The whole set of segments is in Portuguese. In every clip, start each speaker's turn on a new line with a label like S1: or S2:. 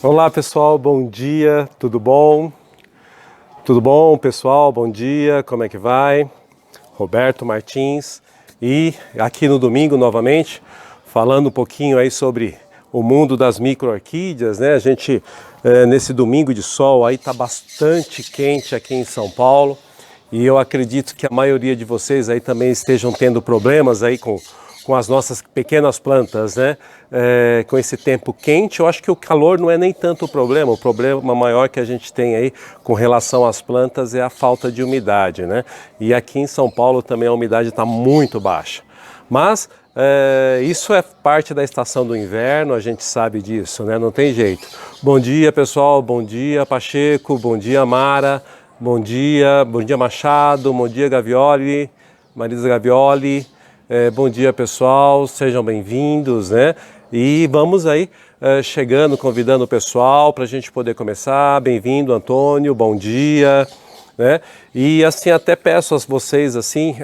S1: Olá pessoal, bom dia, tudo bom? Tudo bom pessoal, bom dia, como é que vai? Roberto Martins e aqui no domingo novamente, falando um pouquinho aí sobre o mundo das micro-orquídeas, né? A gente, nesse domingo de sol aí tá bastante quente aqui em São Paulo e eu acredito que a maioria de vocês aí também estejam tendo problemas aí com as nossas pequenas plantas, né? Com esse tempo quente, eu acho que o calor não é nem tanto o problema maior que a gente tem aí com relação às plantas é a falta de umidade, né? E aqui em São Paulo também a umidade está muito baixa. Mas isso é parte da estação do inverno, a gente sabe disso, né? Não tem jeito. Bom dia pessoal, bom dia Pacheco, bom dia Mara, bom dia Machado, bom dia Gavioli, Marisa Gavioli. Bom dia pessoal, sejam bem-vindos, né? E vamos aí chegando, convidando o pessoal para a gente poder começar. Bem-vindo Antônio, bom dia, né? E assim até peço a vocês assim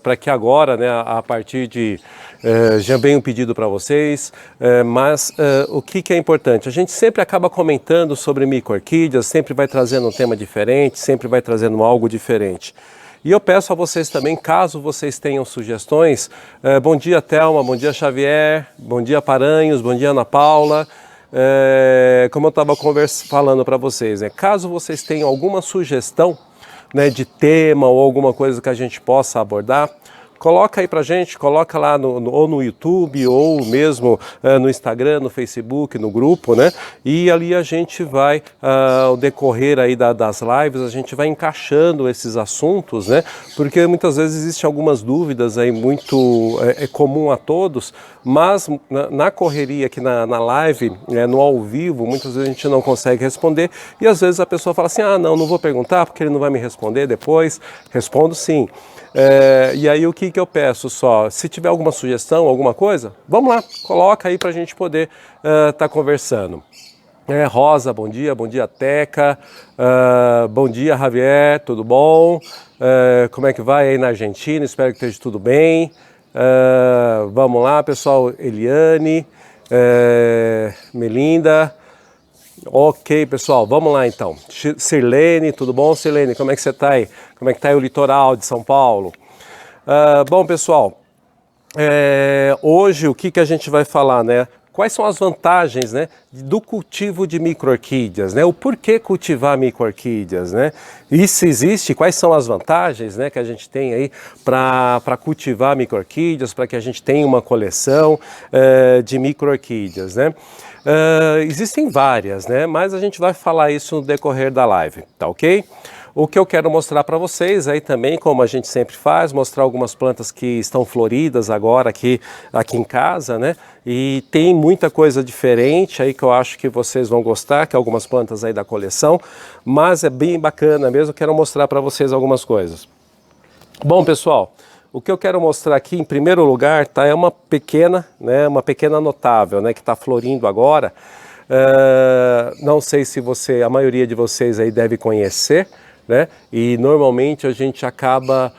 S1: para que agora, né, a partir de já vem um pedido para vocês, mas o que é importante? A gente sempre acaba comentando sobre micro-orquídeas, sempre vai trazendo um tema diferente, sempre vai trazendo algo diferente. E eu peço a vocês também, caso vocês tenham sugestões, bom dia Thelma, bom dia Xavier, bom dia Paranhos, bom dia Ana Paula, como eu estava falando para vocês, caso vocês tenham alguma sugestão, né, de tema ou alguma coisa que a gente possa abordar, coloca aí pra gente, coloca lá ou no YouTube ou mesmo no Instagram, no Facebook, no grupo, né? E ali a gente vai, ao decorrer aí das lives, a gente vai encaixando esses assuntos, né? Porque muitas vezes existem algumas dúvidas aí muito comum a todos, mas na correria aqui na live, no ao vivo, muitas vezes a gente não consegue responder e às vezes a pessoa fala assim, não vou perguntar porque ele não vai me responder depois. Respondo sim. E aí o que eu peço só, se tiver alguma sugestão, alguma coisa, vamos lá, coloca aí para a gente poder tá conversando. Rosa, bom dia Teca, bom dia Javier, tudo bom? Como é que vai aí na Argentina? Espero que esteja tudo bem. Vamos lá pessoal, Eliane, Melinda. Ok, pessoal, vamos lá então. Sirlene, tudo bom, Sirlene? Como é que você está aí? Como é que está aí o litoral de São Paulo? Bom, pessoal, hoje o que a gente vai falar, né? Quais são as vantagens, né, do cultivo de micro-orquídeas, né? O porquê cultivar micro-orquídeas, né? E se existe, quais são as vantagens, né, que a gente tem aí para cultivar micro-orquídeas, para que a gente tenha uma coleção de micro-orquídeas, né? Existem várias, né? Mas a gente vai falar isso no decorrer da live, tá ok? O que eu quero mostrar para vocês aí também, como a gente sempre faz, mostrar algumas plantas que estão floridas agora aqui em casa, né? E tem muita coisa diferente aí que eu acho que vocês vão gostar, que é algumas plantas aí da coleção, mas é bem bacana mesmo, quero mostrar para vocês algumas coisas. Bom, pessoal, o que eu quero mostrar aqui, em primeiro lugar, tá, é uma pequena notável, né, que está florindo agora. Não sei se a maioria de vocês aí deve conhecer, né? E normalmente a gente acaba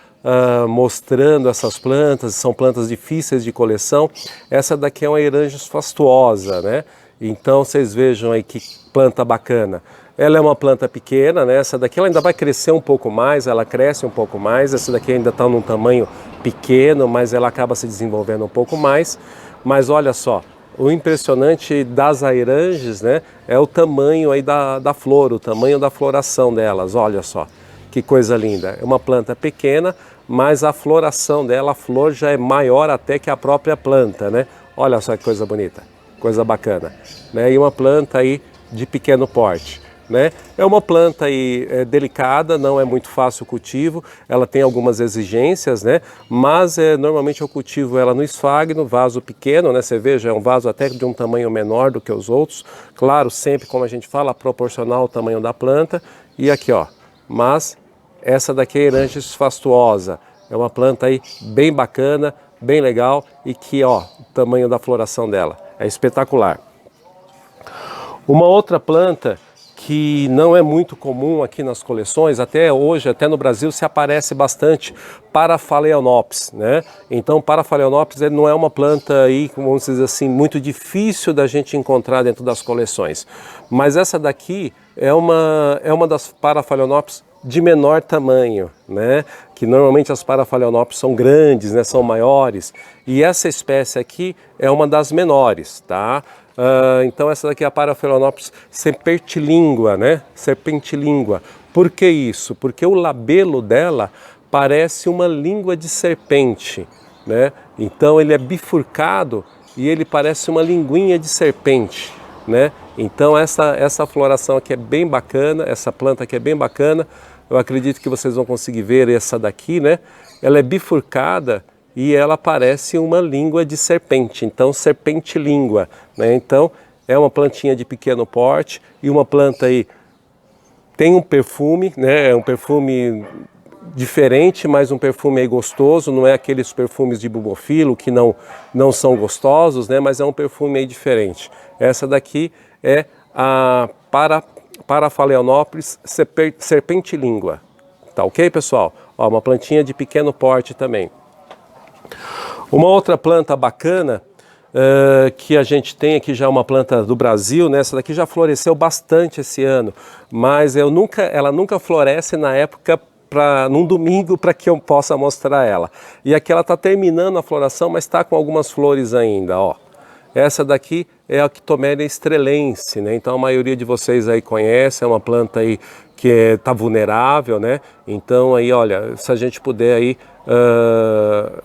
S1: mostrando essas plantas, são plantas difíceis de coleção. Essa daqui é uma Hierangeus fastuosa, né? Então vocês vejam aí que planta bacana. Ela é uma planta pequena, né? Essa daqui ela ainda vai crescer um pouco mais, ela cresce um pouco mais. Essa daqui ainda está num tamanho pequeno, mas ela acaba se desenvolvendo um pouco mais. Mas olha só, o impressionante das Hierangeus, né, é o tamanho aí da flor, o tamanho da floração delas. Olha só, que coisa linda. É uma planta pequena, mas a floração dela, a flor já é maior até que a própria planta, né? Olha só que coisa bonita, coisa bacana, né? E uma planta aí de pequeno porte, né? É uma planta aí delicada, não é muito fácil o cultivo, ela tem algumas exigências, né? Mas normalmente eu cultivo ela no esfagno, vaso pequeno, né? Você veja, é um vaso até de um tamanho menor do que os outros, claro, sempre como a gente fala, proporcional ao tamanho da planta. E aqui ó, mas essa daqui é Hierangeus fastuosa, é uma planta aí bem bacana, bem legal e que ó, o tamanho da floração dela é espetacular. Uma outra planta que não é muito comum aqui nas coleções, até hoje, até no Brasil, se aparece bastante Paraphalaenopsis, né? Então, Paraphalaenopsis ele não é uma planta aí, vamos dizer assim, muito difícil da gente encontrar dentro das coleções. Mas essa daqui é uma das Paraphalaenopsis de menor tamanho, né? Que normalmente as Paraphalaenopsis são grandes, né? São maiores. E essa espécie aqui é uma das menores, tá? Então essa daqui é a Paraphalaenopsis serpentilingua, né? Serpentilingua. Por que isso? Porque o labelo dela parece uma língua de serpente, né? Então ele é bifurcado e ele parece uma linguinha de serpente, né? Então essa floração aqui é bem bacana, essa planta aqui é bem bacana. Eu acredito que vocês vão conseguir ver essa daqui, né? Ela é bifurcada e ela parece uma língua de serpente, então serpentilingua, né? Então é uma plantinha de pequeno porte e uma planta aí tem um perfume, né? É um perfume diferente, mas um perfume aí gostoso, não é aqueles perfumes de bubofilo que não são gostosos, né? Mas é um perfume aí diferente. Essa daqui é a Paraphalaenopsis serpentilingua, tá ok, pessoal? Ó, uma plantinha de pequeno porte também. Uma outra planta bacana que a gente tem aqui já uma planta do Brasil, né? Essa daqui já floresceu bastante esse ano, mas ela nunca floresce na época num domingo para que eu possa mostrar ela. E aqui ela está terminando a floração, mas está com algumas flores ainda, ó. Essa daqui é a Octomeria estrelense, né? Então a maioria de vocês aí conhece, é uma planta aí que está vulnerável, né? Então aí, olha, se a gente puder aí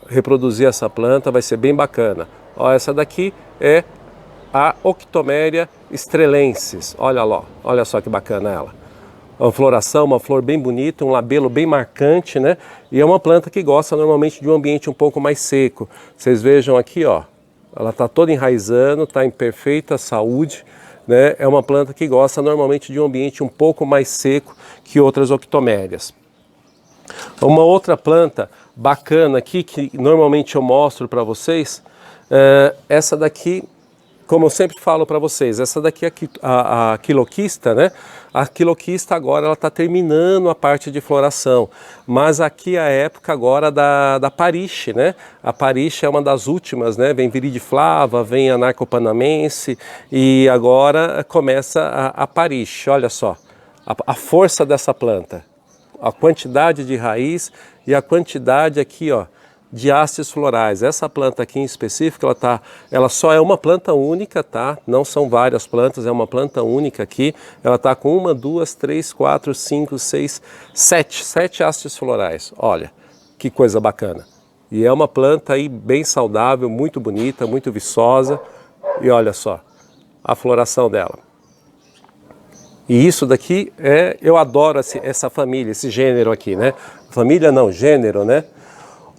S1: reproduzir essa planta, vai ser bem bacana. Ó, essa daqui é a Octomeria estrelensis, olha lá, olha só que bacana ela. Uma floração, uma flor bem bonita, um labelo bem marcante, né? E é uma planta que gosta normalmente de um ambiente um pouco mais seco. Vocês vejam aqui, ó, ela está toda enraizando, está em perfeita saúde, né? É uma planta que gosta normalmente de um ambiente um pouco mais seco que outras octomérias. Uma outra planta bacana aqui, que normalmente eu mostro para vocês, essa daqui, como eu sempre falo para vocês, essa daqui é a quiloquista, né? A quiloquista agora ela está terminando a parte de floração, mas aqui é a época agora da pariche, né? A pariche é uma das últimas, né? Vem viridiflava, vem a narcopanamense e agora começa a pariche. Olha só, a força dessa planta, a quantidade de raiz e a quantidade aqui, ó, de hastes florais. Essa planta aqui em específico, ela só é uma planta única, tá? Não são várias plantas, é uma planta única aqui. Ela está com 1, 2, 3, 4, 5, 6, 7 hastes florais. Olha, que coisa bacana. E é uma planta aí bem saudável, muito bonita, muito viçosa. E olha só, a floração dela. E isso daqui eu adoro essa família, esse gênero aqui, né? Família não, gênero, né?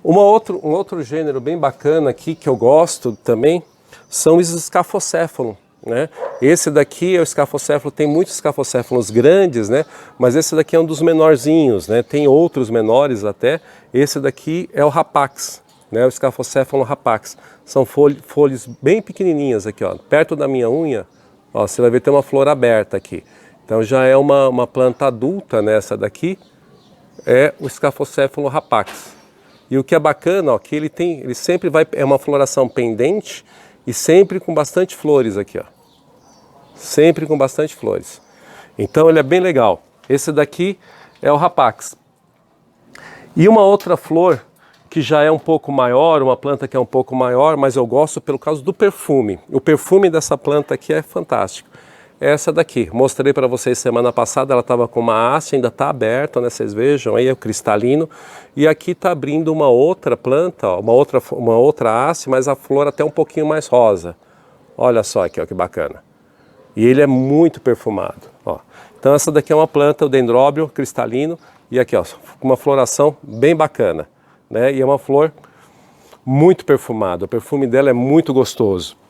S1: Um outro gênero bem bacana aqui que eu gosto também são os escafocéfalos, né? Esse daqui é o escafocéfalo, tem muitos escafocéfalos grandes, né? Mas esse daqui é um dos menorzinhos, né? Tem outros menores até. Esse daqui é o rapax, né? O escafocéfalo rapax. São folhas bem pequenininhas aqui, ó. Perto da minha unha, ó, você vai ver tem uma flor aberta aqui. Então já é uma planta adulta, né? Essa daqui é o escafocéfalo rapax. E o que é bacana, ó, que ele sempre é uma floração pendente e sempre com bastante flores aqui, ó. Sempre com bastante flores. Então ele é bem legal. Esse daqui é o rapax. E uma outra flor que já é um pouco maior, uma planta que é um pouco maior, mas eu gosto pelo causa do perfume. O perfume dessa planta aqui é fantástico. Essa daqui, mostrei para vocês semana passada, ela estava com uma haste, ainda está aberta, né? Vocês vejam aí, é o cristalino. E aqui está abrindo uma outra planta, ó, uma outra haste, mas a flor até um pouquinho mais rosa. Olha só aqui, ó, que bacana. E ele é muito perfumado, ó. Então essa daqui é uma planta, o dendróbio cristalino, e aqui, ó, uma floração bem bacana, né? E é uma flor muito perfumada, o perfume dela é muito gostoso.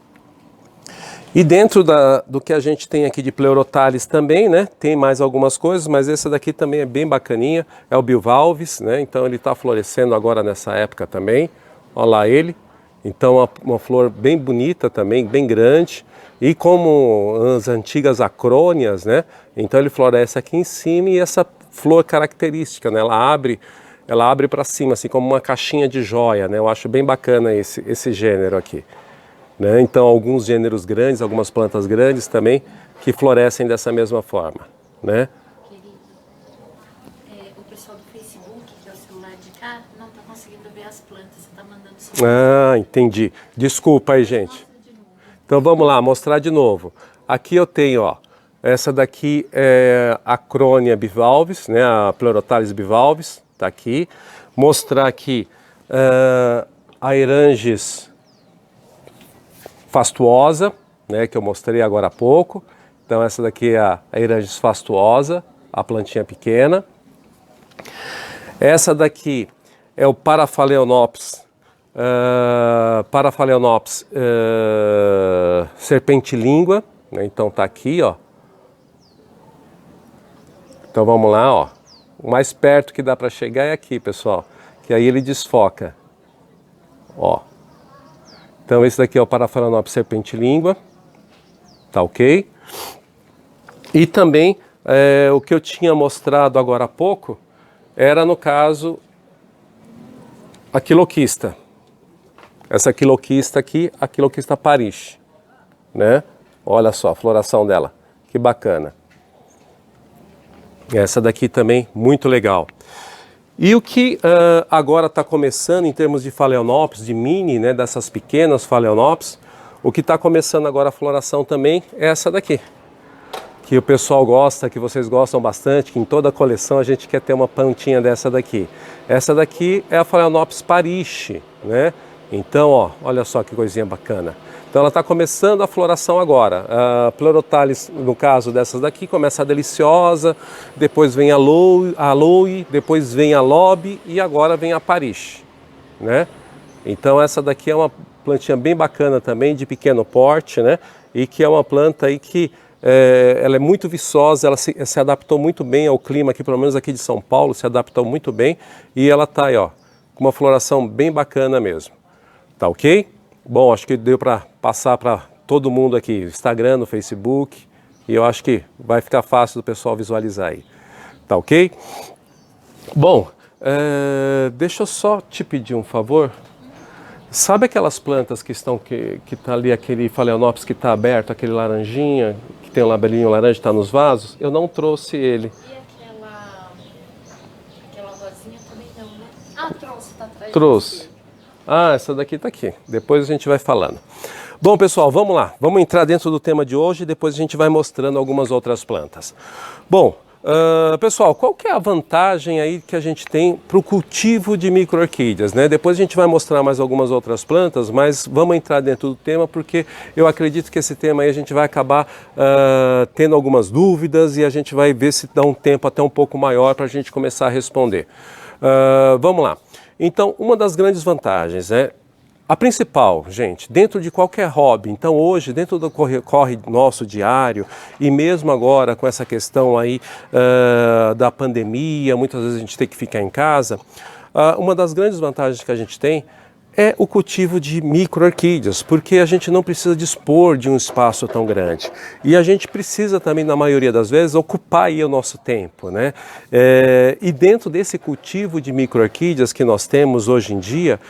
S1: E dentro do que a gente tem aqui de Pleurotalis também, né, tem mais algumas coisas, mas esse daqui também é bem bacaninha, é o bivalves, né, então ele está florescendo agora nessa época também, olha lá ele, Então uma flor bem bonita também, bem grande. E como as antigas acrônias, né? Então ele floresce aqui em cima e essa flor característica, né? Ela abre para cima, assim como uma caixinha de joia, né? Eu acho bem bacana esse gênero aqui, né? Então alguns gêneros grandes, algumas plantas grandes também que florescem dessa mesma forma, né?
S2: O pessoal do Facebook, que é o celular de cá, não está conseguindo ver as plantas, você está mandando só.
S1: Ah, entendi. Desculpa aí, gente. Então vamos lá, mostrar de novo. Aqui eu tenho, ó, essa daqui é a Acronia bivalves, né, a Pleurotalis bivalves, tá aqui. Mostrar aqui a Eranges fastuosa, né, que eu mostrei agora há pouco. Então essa daqui é a Eranges fastuosa, a plantinha pequena. Essa daqui é o Paraphaleonops, serpentilíngua, né? Então tá aqui, ó. Então vamos lá, ó. O mais perto que dá para chegar é aqui, pessoal, que aí ele desfoca, ó. Então esse daqui é o Paraphaleonops serpentilíngua, tá ok? E também o que eu tinha mostrado agora há pouco era, no caso, a quiloquista. Essa quiloquista aqui, a quiloquista Paris, né? Olha só a floração dela, que bacana. Essa daqui também, muito legal. E o que agora está começando em termos de Phalaenopsis, de mini, né, dessas pequenas Phalaenopsis, o que está começando agora a floração também é essa daqui, que o pessoal gosta, que vocês gostam bastante, que em toda a coleção a gente quer ter uma plantinha dessa daqui. Essa daqui é a Phalaenopsis parishi, né? Então, ó, olha só que coisinha bacana. Então ela está começando a floração agora. A Pleurotalis, no caso dessas daqui, começa a deliciosa, depois vem a aloe, depois vem a lobe e agora vem a parishi, né? Então essa daqui é uma plantinha bem bacana também, de pequeno porte, né? E que é uma planta aí que ela é muito viçosa, ela se adaptou muito bem ao clima aqui, pelo menos aqui de São Paulo, se adaptou muito bem. E ela está aí, ó, com uma floração bem bacana mesmo. Tá ok? Bom, acho que deu para passar para todo mundo aqui, Instagram, no Facebook, e eu acho que vai ficar fácil do pessoal visualizar aí. Tá ok? Bom, deixa eu só te pedir um favor. Sabe aquelas plantas que estão, que tá ali, aquele Phalaenopsis que está aberto, aquele laranjinha, que tem um labelinho laranja, está nos vasos? Eu não trouxe ele.
S2: E aquela rosinha também não, né? Ah, trouxe, tá atrás.
S1: Trouxe. Ah, essa daqui está aqui. Depois a gente vai falando. Bom, pessoal, vamos lá. Vamos entrar dentro do tema de hoje e depois a gente vai mostrando algumas outras plantas. Bom, pessoal, qual que é a vantagem aí que a gente tem para o cultivo de micro-orquídeas, né? Depois a gente vai mostrar mais algumas outras plantas, mas vamos entrar dentro do tema porque eu acredito que esse tema aí a gente vai acabar tendo algumas dúvidas e a gente vai ver se dá um tempo até um pouco maior para a gente começar a responder. Vamos lá. Então, uma das grandes vantagens é a principal, gente, dentro de qualquer hobby. Então, hoje, dentro do corre nosso diário e mesmo agora com essa questão aí da pandemia, muitas vezes a gente tem que ficar em casa, uma das grandes vantagens que a gente tem é o cultivo de micro-orquídeas, porque a gente não precisa dispor de um espaço tão grande. E a gente precisa também, na maioria das vezes, ocupar aí o nosso tempo, né? E dentro desse cultivo de micro-orquídeas que nós temos hoje em dia,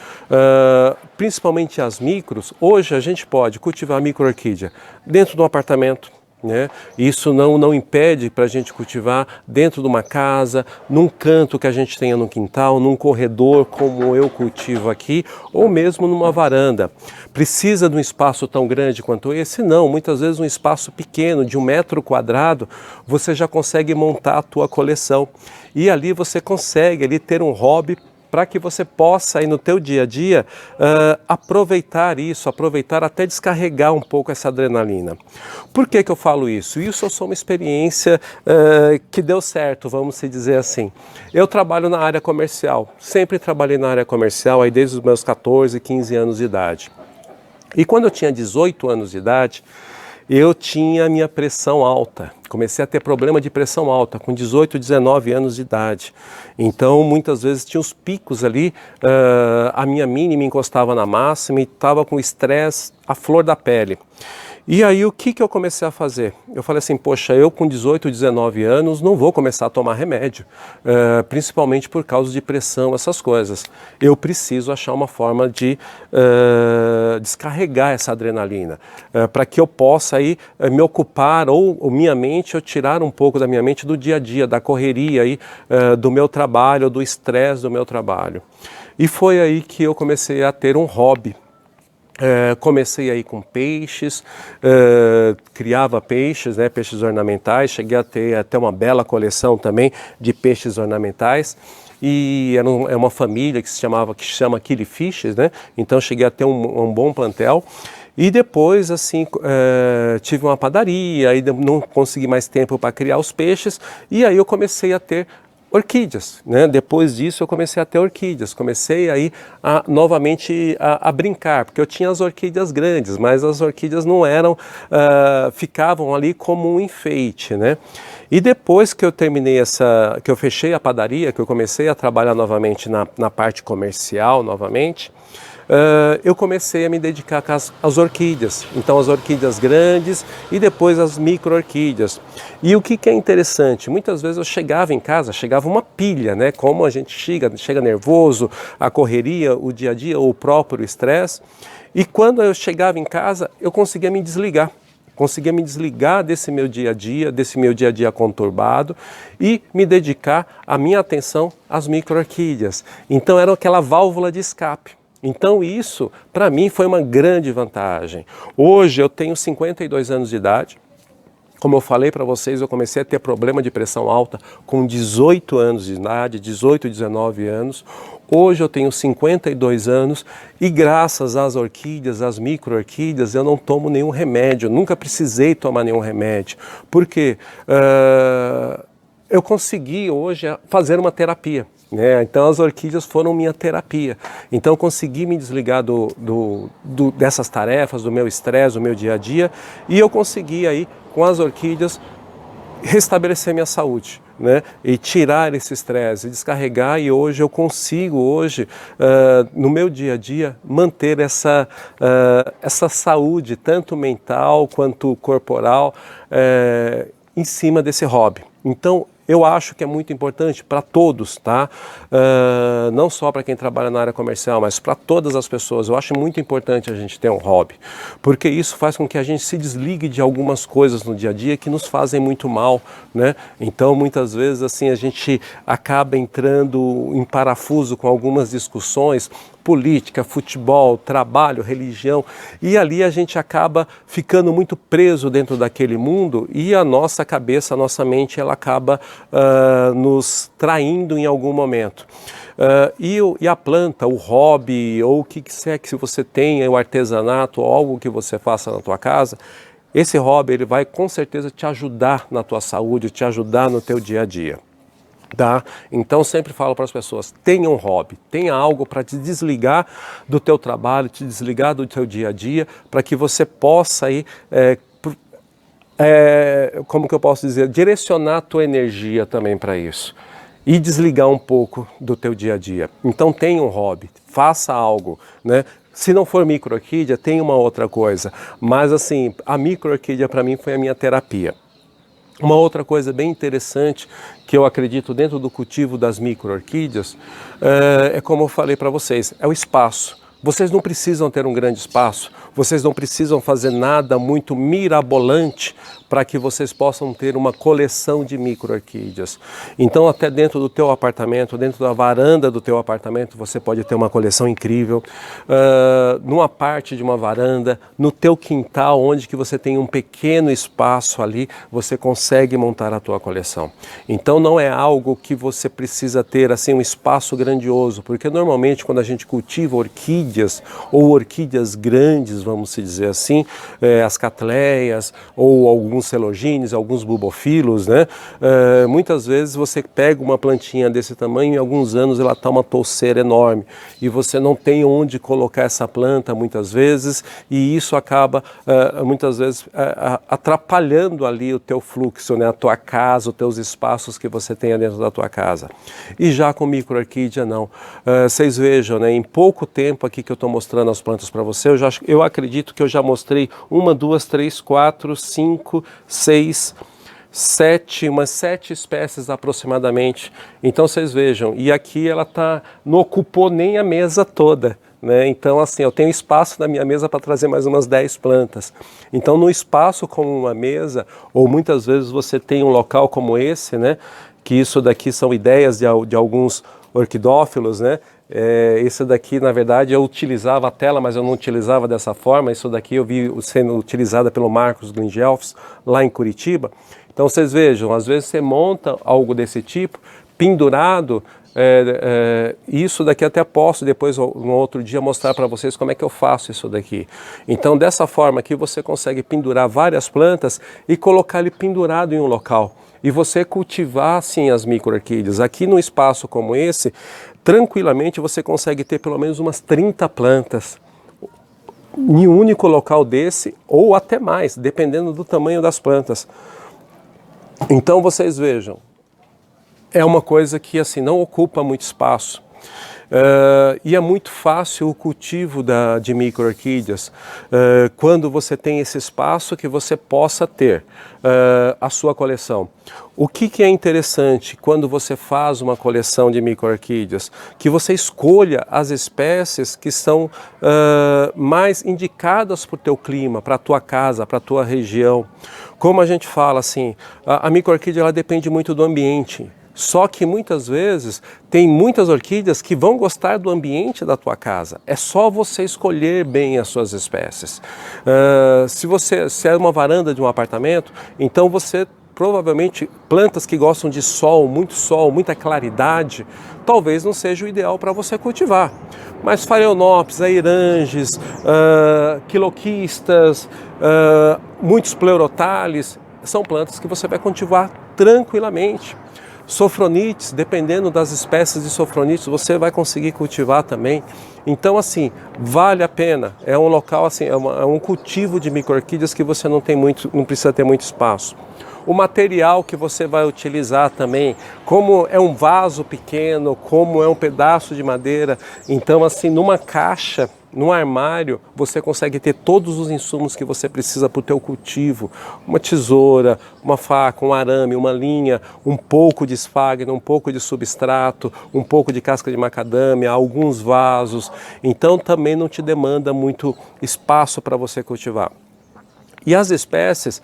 S1: principalmente as micros, hoje a gente pode cultivar micro-orquídea dentro de um apartamento, né? Isso não impede para a gente cultivar dentro de uma casa, num canto que a gente tenha no quintal, num corredor como eu cultivo aqui, ou mesmo numa varanda. Precisa de um espaço tão grande quanto esse? Não, muitas vezes um espaço pequeno, de 1 metro quadrado, você já consegue montar a tua coleção. E ali você consegue ali ter um hobby para que você possa aí no teu dia a dia aproveitar isso, aproveitar até descarregar um pouco essa adrenalina. Por que eu falo isso? Isso é só uma experiência que deu certo, vamos se dizer assim. Eu trabalho na área comercial, sempre trabalhei na área comercial aí desde os meus 14, 15 anos de idade. E quando eu tinha 18 anos de idade, eu tinha minha pressão alta. Comecei a ter problema de pressão alta com 18, 19 anos de idade. Então, muitas vezes tinha os picos ali, a minha mínima encostava na máxima e estava com estresse à flor da pele. E aí o que eu comecei a fazer? Eu falei assim, poxa, eu com 18, 19 anos não vou começar a tomar remédio, principalmente por causa de pressão, essas coisas. Eu preciso achar uma forma de descarregar essa adrenalina, para que eu possa aí me ocupar, ou minha mente, ou tirar um pouco da minha mente do dia a dia, da correria aí, do meu trabalho, do estresse do meu trabalho. E foi aí que eu comecei a ter um hobby. Comecei aí com peixes, criava peixes, né, peixes ornamentais, cheguei a ter até uma bela coleção também de peixes ornamentais. E é uma família que se chama Killifish, né? Então cheguei a ter um bom plantel. E depois, assim, tive uma padaria, aí não consegui mais tempo para criar os peixes, e aí eu comecei a ter orquídeas, né? Depois disso eu comecei a ter orquídeas, comecei aí novamente a brincar, porque eu tinha as orquídeas grandes, mas as orquídeas não eram, ficavam ali como um enfeite, né? E depois que eu terminei que eu fechei a padaria, que eu comecei a trabalhar novamente na parte comercial novamente, eu comecei a me dedicar às orquídeas. Então as orquídeas grandes e depois as micro-orquídeas. E o que é interessante, muitas vezes eu chegava em casa, chegava uma pilha, né? Como a gente chega nervoso, a correria, o dia a dia, o próprio estresse. E quando eu chegava em casa, eu conseguia me desligar. Conseguia me desligar desse meu dia a dia conturbado e me dedicar a minha atenção às micro-orquídeas. Então era aquela válvula de escape. Então isso, para mim, foi uma grande vantagem. Hoje eu tenho 52 anos de idade. Como eu falei para vocês, eu comecei a ter problema de pressão alta com 18 anos de idade, 18, 19 anos. Hoje eu tenho 52 anos e graças às orquídeas, às micro-orquídeas, eu não tomo nenhum remédio, nunca precisei tomar nenhum remédio. Por quê? Eu consegui hoje fazer uma terapia. Então as orquídeas foram minha terapia. Então eu consegui me desligar dessas tarefas, do meu estresse, do meu dia a dia, e eu consegui aí, com as orquídeas, restabelecer minha saúde, né? E tirar esse estresse, descarregar, e hoje eu consigo, no meu dia a dia, manter essa saúde, tanto mental quanto corporal, em cima desse hobby. Então, eu acho que é muito importante para todos, tá? Não só para quem trabalha na área comercial, mas para todas as pessoas. Eu acho muito importante a gente ter um hobby, porque isso faz com que a gente se desligue de algumas coisas no dia a dia que nos fazem muito mal, né? Então, muitas vezes, assim, a gente acaba entrando em parafuso com algumas discussões, política, futebol, trabalho, religião, e ali a gente acaba ficando muito preso dentro daquele mundo e a nossa cabeça, a nossa mente, ela acaba nos traindo em algum momento. E a planta, o hobby, ou o que é que você tenha, o artesanato, ou algo que você faça na tua casa, esse hobby ele vai com certeza te ajudar na tua saúde, te ajudar no teu dia a dia. Tá? Então sempre falo para as pessoas, tenha um hobby, tenha algo para te desligar do teu trabalho, te desligar do teu dia a dia, para que você possa aí, como que eu posso dizer, direcionar a tua energia também para isso. E desligar um pouco do teu dia a dia. Então tenha um hobby, faça algo, né? Se não for micro-orquídea, tem uma outra coisa. Mas assim, a micro-orquídea para mim foi a minha terapia. Uma outra coisa bem interessante que eu acredito dentro do cultivo das micro-orquídeas é como eu falei para vocês, é o espaço. Vocês não precisam ter um grande espaço, vocês não precisam fazer nada muito mirabolante para que vocês possam ter uma coleção de micro-orquídeas. Então até dentro do teu apartamento, dentro da varanda do teu apartamento, você pode ter uma coleção incrível. Numa parte de uma varanda, no teu quintal, onde que você tem um pequeno espaço ali, você consegue montar a tua coleção. Então não é algo que você precisa ter assim um espaço grandioso, porque normalmente quando a gente cultiva orquídea, orquídeas, ou orquídeas grandes, vamos dizer assim, as catleias, ou alguns celogines, alguns bulbofilos, né? Muitas vezes você pega uma plantinha desse tamanho e em alguns anos ela está uma touceira enorme, e você não tem onde colocar essa planta muitas vezes, e isso acaba muitas vezes atrapalhando ali o teu fluxo, né? A tua casa, os teus espaços que você tenha dentro da tua casa. E já com micro-orquídea não. Vocês vejam, né? Em pouco tempo aqui que eu estou mostrando as plantas para você, eu acredito que eu já mostrei 1, 2, 3, 4, 5, 6, 7, umas 7 espécies aproximadamente. Então vocês vejam, e aqui ela não ocupou nem a mesa toda, né? Então assim, eu tenho espaço na minha mesa para trazer mais umas 10 plantas. Então no espaço como uma mesa, ou muitas vezes você tem um local como esse, né? Que isso daqui são ideias de alguns orquidófilos, né? Esse daqui, na verdade, eu utilizava a tela, mas eu não utilizava dessa forma. Isso daqui eu vi sendo utilizada pelo Marcos Glingelfs, lá em Curitiba. Então vocês vejam, às vezes você monta algo desse tipo, pendurado, isso daqui até posso depois, no outro dia, mostrar para vocês como é que eu faço isso daqui. Então dessa forma aqui você consegue pendurar várias plantas e colocar ele pendurado em um local. E você cultivar assim as micro-orquídeas. Aqui num espaço como esse, tranquilamente você consegue ter pelo menos umas 30 plantas em um único local desse, ou até mais, dependendo do tamanho das plantas. Então vocês vejam, é uma coisa que assim não ocupa muito espaço. E é muito fácil o cultivo de micro-orquídeas quando você tem esse espaço que você possa ter a sua coleção. O que é interessante quando você faz uma coleção de micro-orquídeas? Que você escolha as espécies que são mais indicadas para o teu clima, para a tua casa, para a tua região. Como a gente fala assim, a micro-orquídea ela depende muito do ambiente. Só que muitas vezes tem muitas orquídeas que vão gostar do ambiente da tua casa. É só você escolher bem as suas espécies. Se é uma varanda de um apartamento, então você provavelmente plantas que gostam de sol, muita claridade, talvez não seja o ideal para você cultivar. Mas phalaenopsis, airanges, quiloquistas, muitos pleurotales, são plantas que você vai cultivar tranquilamente. Sofronites, dependendo das espécies de sofronites, você vai conseguir cultivar também. Então, assim, vale a pena. É um local, assim, é um cultivo de micro-orquídeas que você não precisa ter muito espaço. O material que você vai utilizar também, como é um vaso pequeno, como é um pedaço de madeira, então assim, numa caixa, num armário, você consegue ter todos os insumos que você precisa para o teu cultivo. Uma tesoura, uma faca, um arame, uma linha, um pouco de esfagno, um pouco de substrato, um pouco de casca de macadâmia, alguns vasos. Então também não te demanda muito espaço para você cultivar. E as espécies,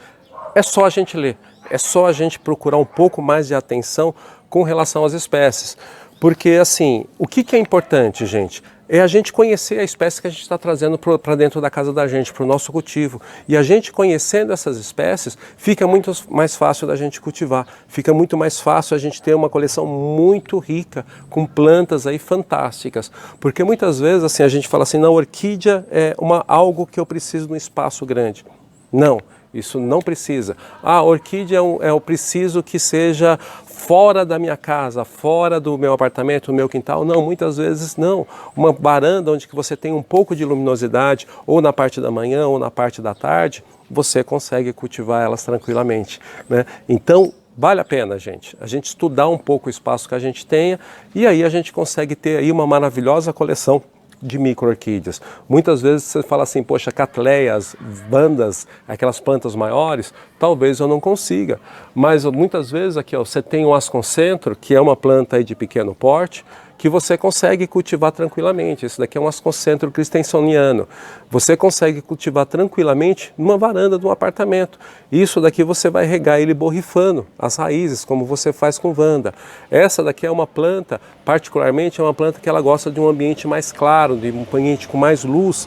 S1: é só a gente ler, é só a gente procurar um pouco mais de atenção com relação às espécies. Porque assim, o que é importante, gente? É a gente conhecer a espécie que a gente está trazendo para dentro da casa da gente, para o nosso cultivo. E a gente conhecendo essas espécies, fica muito mais fácil da gente cultivar. Fica muito mais fácil a gente ter uma coleção muito rica, com plantas aí fantásticas. Porque muitas vezes assim, a gente fala assim, não, orquídea é algo que eu preciso de um espaço grande. Não. Isso não precisa. Orquídea eu preciso que seja fora da minha casa, fora do meu apartamento, do meu quintal. Não, muitas vezes não. Uma varanda onde você tem um pouco de luminosidade, ou na parte da manhã, ou na parte da tarde, você consegue cultivar elas tranquilamente, né? Então, vale a pena, gente, a gente estudar um pouco o espaço que a gente tenha, e aí a gente consegue ter aí uma maravilhosa coleção de micro-orquídeas. Muitas vezes você fala assim, poxa, catleias, vandas, aquelas plantas maiores, talvez eu não consiga. Mas muitas vezes aqui, você tem o asconcentro, que é uma planta aí de pequeno porte, que você consegue cultivar tranquilamente. Esse daqui é um asconcentro christensoniano. Você consegue cultivar tranquilamente numa varanda de um apartamento. Isso daqui você vai regar ele borrifando as raízes, como você faz com vanda. Essa daqui é uma planta, particularmente é uma planta que ela gosta de um ambiente mais claro, de um ambiente com mais luz.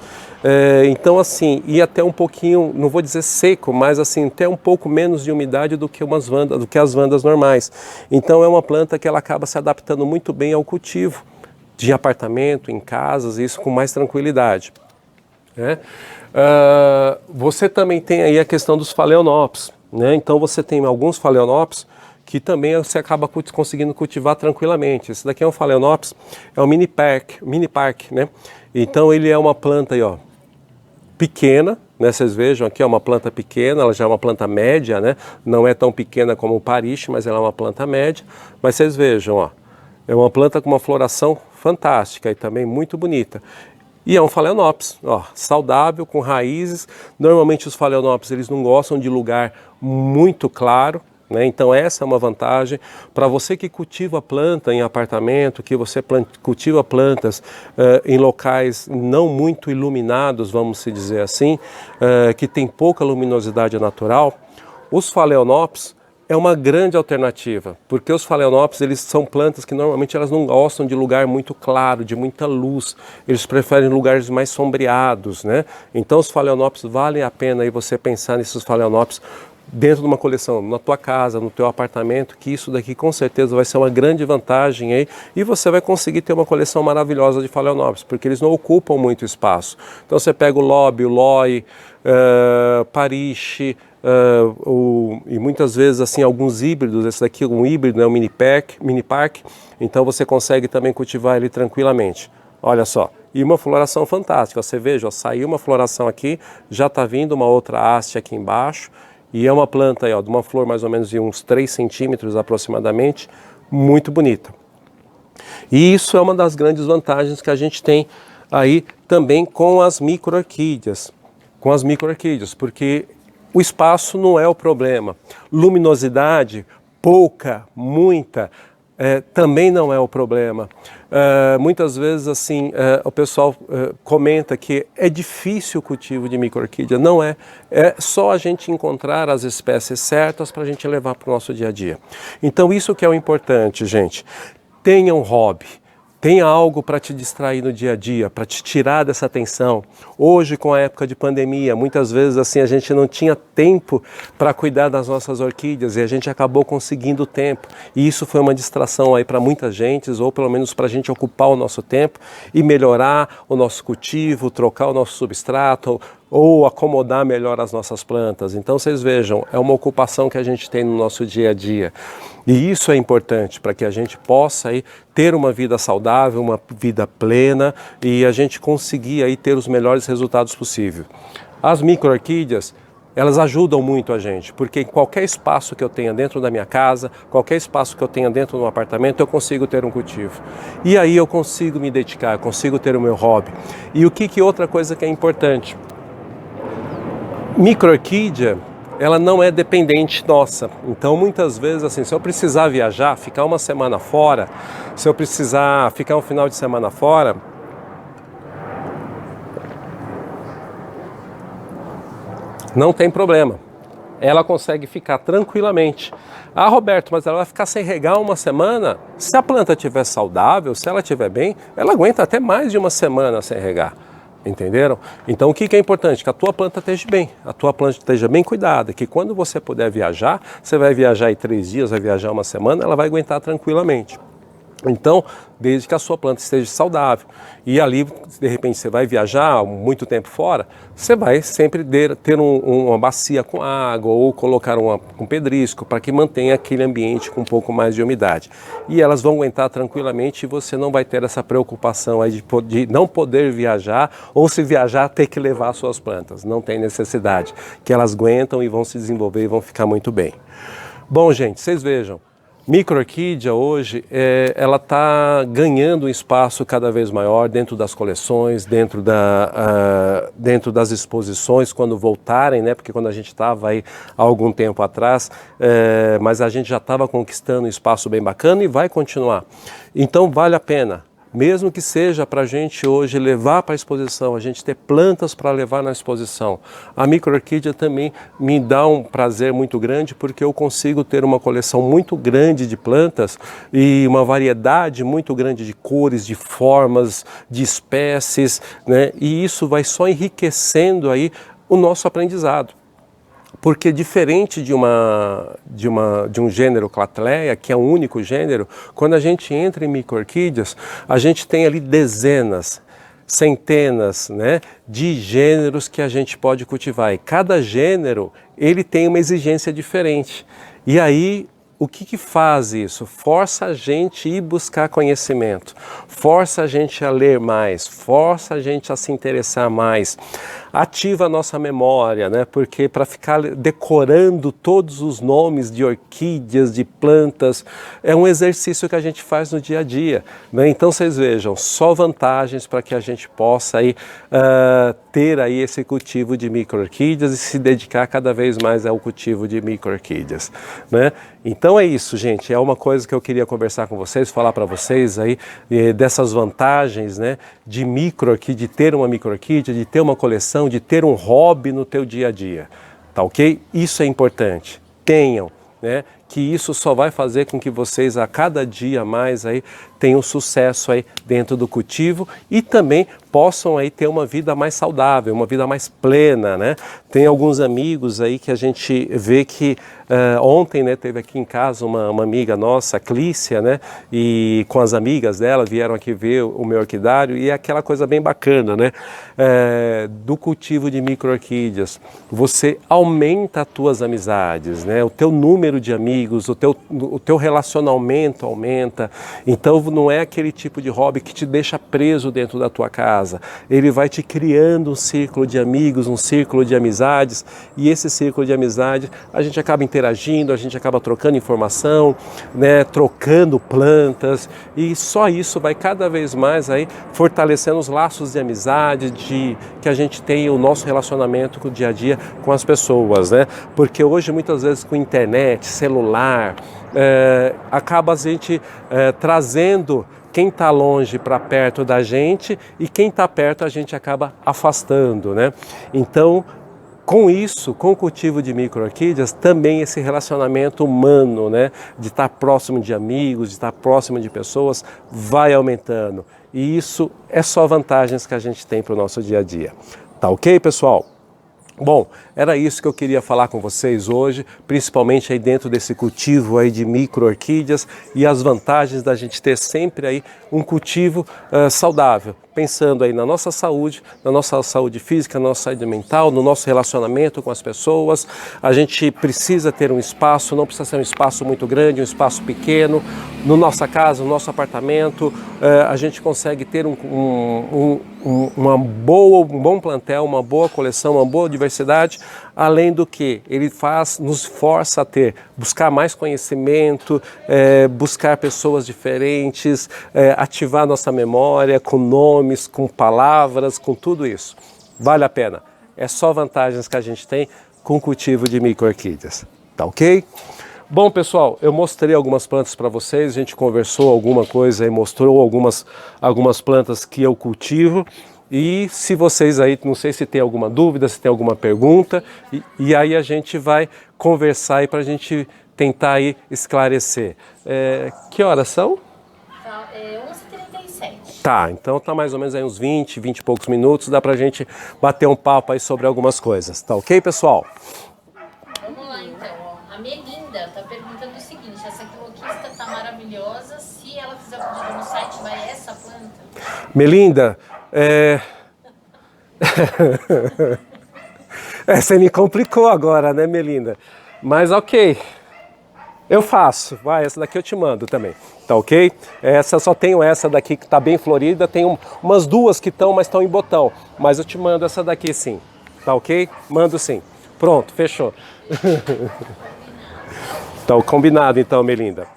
S1: Então assim, e até um pouquinho, não vou dizer seco, mas assim, até um pouco menos de umidade do que as vandas normais. Então é uma planta que ela acaba se adaptando muito bem ao cultivo. de apartamento, em casas, isso com mais tranquilidade. Né? Você também tem aí a questão dos phalaenopsis, né? Então você tem alguns phalaenopsis que também você acaba conseguindo cultivar tranquilamente. Esse daqui é um phalaenopsis, é um mini park, né? Então ele é uma planta aí, ó, pequena, né? Vocês vejam aqui é uma planta pequena, ela já é uma planta média, né? Não é tão pequena como o parish, mas ela é uma planta média. Mas vocês vejam, ó, é uma planta com uma floração fantástica e também muito bonita. E é um phalaenopsis, ó, saudável, com raízes. Normalmente os phalaenopsis eles não gostam de lugar muito claro, né? Então essa é uma vantagem. Para você que cultiva planta em apartamento, que você cultiva plantas em locais não muito iluminados, vamos se dizer assim, que tem pouca luminosidade natural, os phalaenopsis é uma grande alternativa, porque os phalaenopsis eles são plantas que normalmente elas não gostam de lugar muito claro, de muita luz, eles preferem lugares mais sombreados, né? Então os phalaenopsis valem a pena aí você pensar nesses phalaenopsis dentro de uma coleção, na tua casa, no teu apartamento, que isso daqui com certeza vai ser uma grande vantagem aí e você vai conseguir ter uma coleção maravilhosa de phalaenopsis, porque eles não ocupam muito espaço. Então você pega o lobby, o loi, parish, e muitas vezes assim alguns híbridos, esse daqui é um híbrido, é um mini park, então você consegue também cultivar ele tranquilamente. Olha só, e uma floração fantástica, você veja, ó, saiu uma floração aqui, já está vindo uma outra haste aqui embaixo, e é uma planta aí, ó, de uma flor mais ou menos de uns 3 centímetros aproximadamente, muito bonita. E isso é uma das grandes vantagens que a gente tem aí também com as micro-orquídeas, porque o espaço não é o problema. Luminosidade, pouca, muita, também não é o problema. Muitas vezes assim, o pessoal comenta que é difícil o cultivo de micro-orquídea. Não é. É só a gente encontrar as espécies certas para a gente levar para o nosso dia a dia. Então isso que é o importante, gente. Tenha um hobby. Tenha algo para te distrair no dia a dia, para te tirar dessa tensão. Hoje, com a época de pandemia, muitas vezes assim a gente não tinha tempo para cuidar das nossas orquídeas e a gente acabou conseguindo tempo. E isso foi uma distração aí para muitas gentes, ou pelo menos para a gente ocupar o nosso tempo e melhorar o nosso cultivo, trocar o nosso substrato, ou acomodar melhor as nossas plantas. Então vocês vejam, é uma ocupação que a gente tem no nosso dia a dia. E isso é importante para que a gente possa aí ter uma vida saudável, uma vida plena e a gente conseguir aí ter os melhores resultados possíveis. As micro-orquídeas, elas ajudam muito a gente, porque qualquer espaço que eu tenha dentro da minha casa, qualquer espaço que eu tenha dentro do apartamento, eu consigo ter um cultivo. E aí eu consigo me dedicar, eu consigo ter o meu hobby. E o que outra coisa que é importante? Micro-orquídea, ela não é dependente nossa. Então, muitas vezes, assim, se eu precisar viajar, ficar uma semana fora, se eu precisar ficar um final de semana fora, não tem problema. Ela consegue ficar tranquilamente. Ah, Roberto, mas ela vai ficar sem regar uma semana? Se a planta estiver saudável, se ela estiver bem, ela aguenta até mais de uma semana sem regar. Entenderam? Então o que é importante? Que a tua planta esteja bem, a tua planta esteja bem cuidada, que quando você puder viajar, você vai viajar em 3 dias, vai viajar uma semana, ela vai aguentar tranquilamente. Então, desde que a sua planta esteja saudável. E ali, de repente, você vai viajar muito tempo fora, você vai sempre ter uma bacia com água ou colocar um pedrisco para que mantenha aquele ambiente com um pouco mais de umidade. E elas vão aguentar tranquilamente e você não vai ter essa preocupação aí de não poder viajar ou se viajar ter que levar suas plantas. Não tem necessidade, que elas aguentam e vão se desenvolver e vão ficar muito bem. Bom, gente, vocês vejam. Micro-orquídea hoje, ela está ganhando um espaço cada vez maior dentro das coleções, dentro das exposições, quando voltarem, né? Porque quando a gente estava aí há algum tempo atrás, mas a gente já estava conquistando um espaço bem bacana e vai continuar. Então vale a pena. Mesmo que seja para a gente hoje levar para a exposição, a gente ter plantas para levar na exposição. A micro-orquídea também me dá um prazer muito grande porque eu consigo ter uma coleção muito grande de plantas e uma variedade muito grande de cores, de formas, de espécies, né? E isso vai só enriquecendo aí o nosso aprendizado. Porque diferente de um gênero Cattleya, que é um único gênero, quando a gente entra em micro-orquídeas, a gente tem ali dezenas, centenas, né, de gêneros que a gente pode cultivar. E cada gênero, ele tem uma exigência diferente. E aí, o que faz isso? Força a gente a ir buscar conhecimento, força a gente a ler mais, força a gente a se interessar mais, ativa a nossa memória, né? Porque para ficar decorando todos os nomes de orquídeas, de plantas, é um exercício que a gente faz no dia a dia, né? Então vocês vejam, só vantagens para que a gente possa aí, ter aí esse cultivo de micro-orquídeas e se dedicar cada vez mais ao cultivo de micro-orquídeas, né? Então é isso, gente, é uma coisa que eu queria conversar com vocês, falar para vocês aí dessas vantagens, né, de micro-orquídea, de ter uma micro-orquídea, de ter uma coleção, de ter um hobby no teu dia a dia, tá ok? Isso é importante, tenham, né, que isso só vai fazer com que vocês a cada dia mais aí tenham sucesso aí dentro do cultivo e também possam aí ter uma vida mais saudável, uma vida mais plena, né? Tem alguns amigos aí que a gente vê que ontem, né, teve aqui em casa uma amiga nossa, a Clícia, né? E com as amigas dela vieram aqui ver o meu orquidário e é aquela coisa bem bacana, né? Do cultivo de micro-orquídeas. Você aumenta as tuas amizades, né? O teu número de amigos, o teu relacionamento aumenta. Então não é aquele tipo de hobby que te deixa preso dentro da tua casa. Ele vai te criando um círculo de amigos, um círculo de amizades, e esse círculo de amizade a gente acaba interagindo, a gente acaba trocando informação, né, trocando plantas, e só isso vai cada vez mais aí fortalecendo os laços de amizade, que a gente tem o nosso relacionamento com o dia a dia com as pessoas, né? Porque hoje muitas vezes com internet, celular, acaba a gente trazendo quem está longe para perto da gente e quem está perto a gente acaba afastando, né? Então, com isso, com o cultivo de micro-orquídeas, também esse relacionamento humano, né, de estar próximo de amigos, de estar próximo de pessoas, vai aumentando. E isso é só vantagens que a gente tem para o nosso dia a dia. Tá ok, pessoal? Bom, era isso que eu queria falar com vocês hoje, principalmente aí dentro desse cultivo aí de micro-orquídeas e as vantagens da gente ter sempre aí um cultivo saudável, pensando aí na nossa saúde física, na nossa saúde mental, no nosso relacionamento com as pessoas. A gente precisa ter um espaço, não precisa ser um espaço muito grande, um espaço pequeno. No nossa casa, no nosso apartamento, a gente consegue ter um bom plantel, uma boa coleção, uma boa diversidade, além do que ele nos força a buscar mais conhecimento, buscar pessoas diferentes, ativar nossa memória com nomes, com palavras, com tudo isso. Vale a pena. É só vantagens que a gente tem com o cultivo de micro-orquídeas. Tá ok? Bom, pessoal, eu mostrei algumas plantas para vocês, a gente conversou alguma coisa e mostrou algumas plantas que eu cultivo. E se vocês aí, não sei se tem alguma dúvida, se tem alguma pergunta, e aí a gente vai conversar aí para a gente tentar aí esclarecer. Que horas são?
S2: 11h37.
S1: Tá, então tá mais ou menos aí uns 20 e poucos minutos, dá pra gente bater um papo aí sobre algumas coisas. Tá ok, pessoal?
S2: Vamos lá então, ó. A Melinda tá perguntando o seguinte: essa quiloquista tá maravilhosa, se ela fizer o pedido no site, vai essa planta?
S1: Melinda, você me complicou agora, né, Melinda? Mas ok, eu faço. Vai, essa daqui eu te mando também, tá ok? Só tenho essa daqui que tá bem florida, tem umas duas que estão, mas estão em botão. Mas eu te mando essa daqui sim, tá ok? Mando sim. Pronto, fechou. Tá combinado então, Melinda.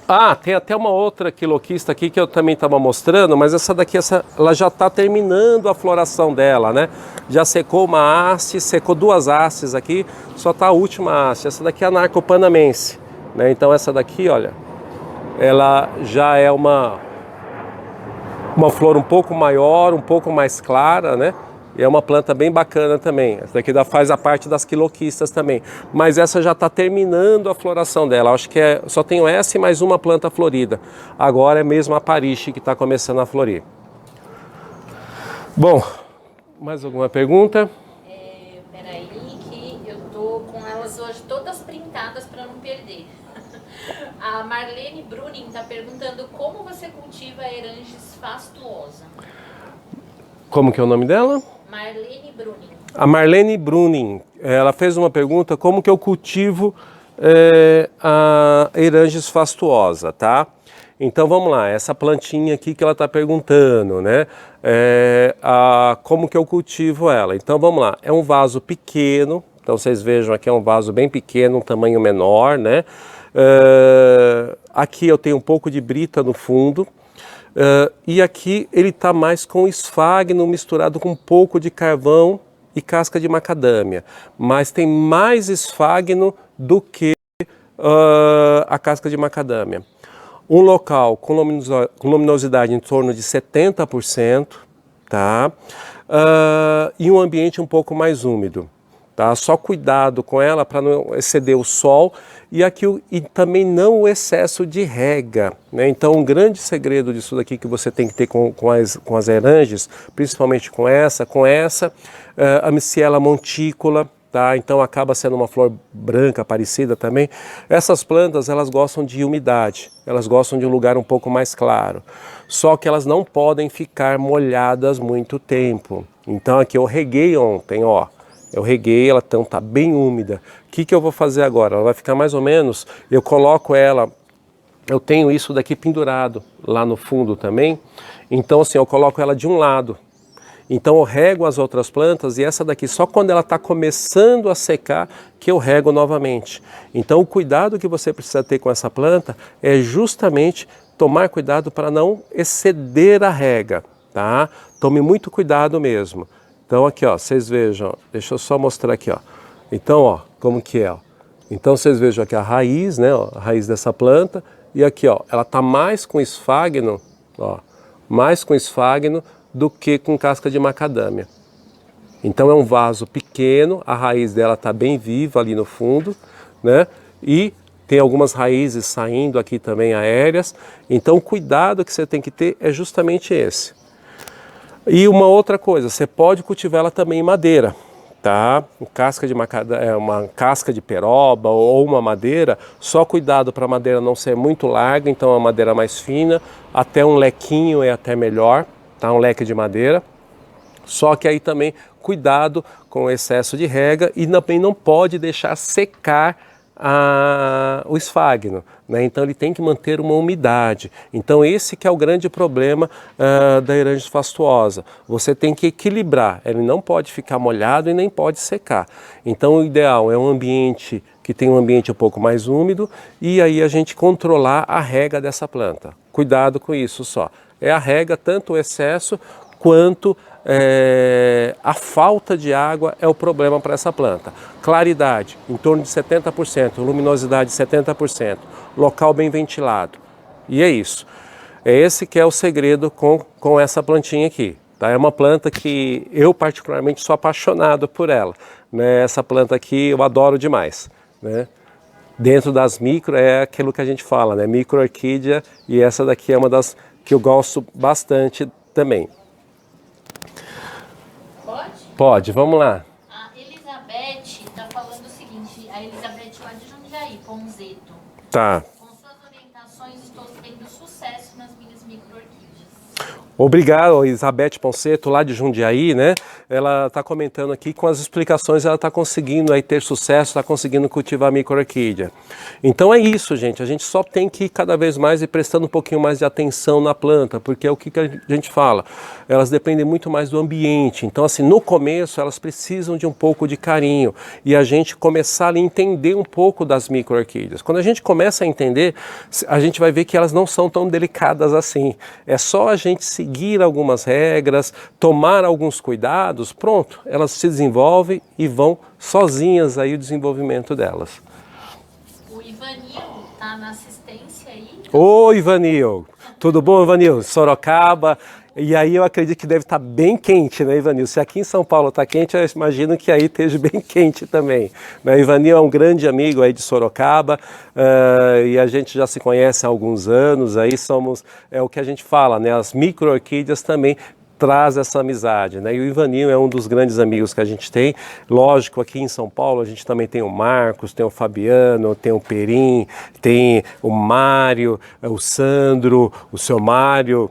S1: Ah, tem até uma outra quiloquista aqui que eu também estava mostrando, mas essa daqui, ela já está terminando a floração dela, né? Já secou uma haste, secou duas hastes aqui, só está a última haste. Essa daqui é a Narcopanamense, né? Então essa daqui, olha, ela já é uma flor um pouco maior, um pouco mais clara, né? E é uma planta bem bacana também. Essa daqui faz a parte das quiloquistas também. Mas essa já está terminando a floração dela. Acho que só tenho essa e mais uma planta florida. Agora é mesmo a Pariche que está começando a florir. Bom, mais alguma pergunta?
S2: Peraí, que eu tô A Marlene Bruning está perguntando como você cultiva a Eranges fastuosa.
S1: Como que é o nome dela?
S2: Marlene Bruning.
S1: A Marlene Bruning, ela fez uma pergunta, como que eu cultivo a Eranges fastuosa, tá? Então vamos lá, essa plantinha aqui que ela está perguntando, né? Como que eu cultivo ela? Então vamos lá, é um vaso pequeno, então vocês vejam aqui é um vaso bem pequeno, um tamanho menor, né? Aqui eu tenho um pouco de brita no fundo, e aqui ele está mais com esfagno misturado com um pouco de carvão e casca de macadâmia, mas tem mais esfagno do que a casca de macadâmia. Um local com luminosidade em torno de 70%, tá? E um ambiente um pouco mais úmido. Tá? Só cuidado com ela para não exceder o sol e também não o excesso de rega, né? Então um grande segredo disso daqui que você tem que ter com as eranges, principalmente com essa, a Michiela monticola, tá? Então acaba sendo uma flor branca parecida também. Essas plantas elas gostam de umidade, elas gostam de um lugar um pouco mais claro, só que elas não podem ficar molhadas muito tempo. Então aqui eu reguei ontem, ó. Eu reguei, ela então está bem úmida. O que eu vou fazer agora? Ela vai ficar mais ou menos, eu coloco ela, eu tenho isso daqui pendurado lá no fundo também. Então assim, eu coloco ela de um lado. Então eu rego as outras plantas e essa daqui só quando ela está começando a secar que eu rego novamente. Então o cuidado que você precisa ter com essa planta é justamente tomar cuidado para não exceder a rega, tá? Tome muito cuidado mesmo. Então aqui, ó, vocês vejam, deixa eu só mostrar aqui, ó. Então, ó, como que é, ó. Então vocês vejam aqui a raiz, né, ó, a raiz dessa planta, e aqui, ó, ela tá mais com esfagno, ó, mais com esfagno do que com casca de macadâmia. Então é um vaso pequeno, a raiz dela tá bem viva ali no fundo, né? E tem algumas raízes saindo aqui também aéreas. Então o cuidado que você tem que ter é justamente esse. E uma outra coisa, você pode cultivar ela também em madeira, tá? Uma casca de peroba ou uma madeira, só cuidado para a madeira não ser muito larga, então é uma madeira mais fina, até um lequinho é até melhor, tá? Um leque de madeira. Só que aí também cuidado com o excesso de rega e também não pode deixar secar o esfagno, né? Então ele tem que manter uma umidade. Então esse que é o grande problema da Eranges fastuosa. Você tem que equilibrar, ele não pode ficar molhado e nem pode secar. Então o ideal é um ambiente que tem um ambiente um pouco mais úmido e aí a gente controlar a rega dessa planta. Cuidado com isso só. É a rega, tanto o excesso quanto a falta de água é o problema para essa planta. Claridade, em torno de 70%, luminosidade 70%, local bem ventilado. E é isso. É esse que é o segredo com essa plantinha aqui. Tá? É uma planta que eu particularmente sou apaixonado por ela. Né? Essa planta aqui eu adoro demais. Né? Dentro das micro é aquilo que a gente fala, né? Micro-orquídea, e essa daqui é uma das que eu gosto bastante também. Pode, vamos lá.
S2: A Elizabeth está falando o seguinte, a Elizabeth lá de Jundiaí, Ponzeto.
S1: Tá.
S2: Com suas orientações estou tendo sucesso nas minhas micro-orquídeas.
S1: Obrigado, Elizabeth Ponceto, lá de Jundiaí, né? Ela está comentando aqui, com as explicações ela está conseguindo aí ter sucesso, está conseguindo cultivar a micro-orquídea. Então é isso, gente, a gente só tem que ir cada vez mais e prestando um pouquinho mais de atenção na planta, porque é o que a gente fala, elas dependem muito mais do ambiente. Então assim, no começo elas precisam de um pouco de carinho e a gente começar a entender um pouco das micro-orquídeas. Quando a gente começa a entender, a gente vai ver que elas não são tão delicadas assim. É só a gente seguir algumas regras, tomar alguns cuidados, pronto, elas se desenvolvem e vão sozinhas aí o desenvolvimento delas.
S2: O Ivanil está na assistência aí.
S1: Oi, Ivanil. Tudo bom, Ivanil? Sorocaba. E aí eu acredito que deve estar bem quente, né, Ivanil? Se aqui em São Paulo está quente, eu imagino que aí esteja bem quente também. Né? Ivanil é um grande amigo aí de Sorocaba e a gente já se conhece há alguns anos, aí somos, é o que a gente fala, né? As micro-orquídeas também traz essa amizade, né? E o Ivaninho é um dos grandes amigos que a gente tem. Lógico, aqui em São Paulo a gente também tem o Marcos, tem o Fabiano, tem o Perim, tem o Mário, o Sandro, o seu Mário,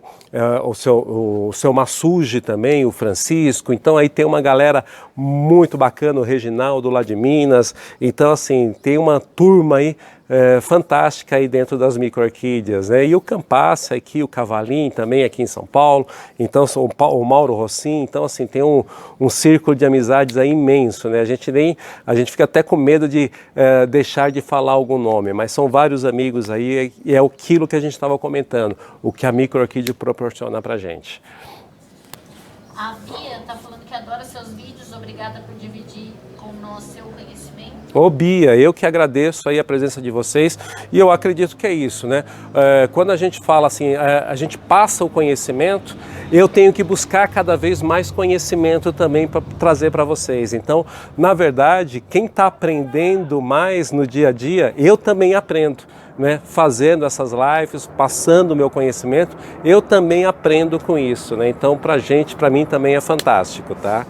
S1: o seu Massuji também, o Francisco. Então aí tem uma galera muito bacana, o Reginaldo lá de Minas. Então assim, tem uma turma aí fantástica aí dentro das micro-orquídeas, né? E o Campassi aqui, o Cavalim também aqui em São Paulo, então o Mauro Rossim, então assim, tem um círculo de amizades aí imenso, né? A gente fica até com medo de deixar de falar algum nome, mas são vários amigos aí e é aquilo que a gente estava comentando, o que a micro-orquídea proporciona pra gente.
S2: A Bia está falando que adora seus vídeos, obrigada por dividir com nós seu conhecimento.
S1: Ô Bia, eu que agradeço aí a presença de vocês e eu acredito que é isso, né? Quando a gente fala assim, a gente passa o conhecimento, eu tenho que buscar cada vez mais conhecimento também para trazer para vocês. Então, na verdade, quem está aprendendo mais no dia a dia, eu também aprendo. Né, fazendo essas lives, passando o meu conhecimento, eu também aprendo com isso, né? Então, para mim também é fantástico, tá?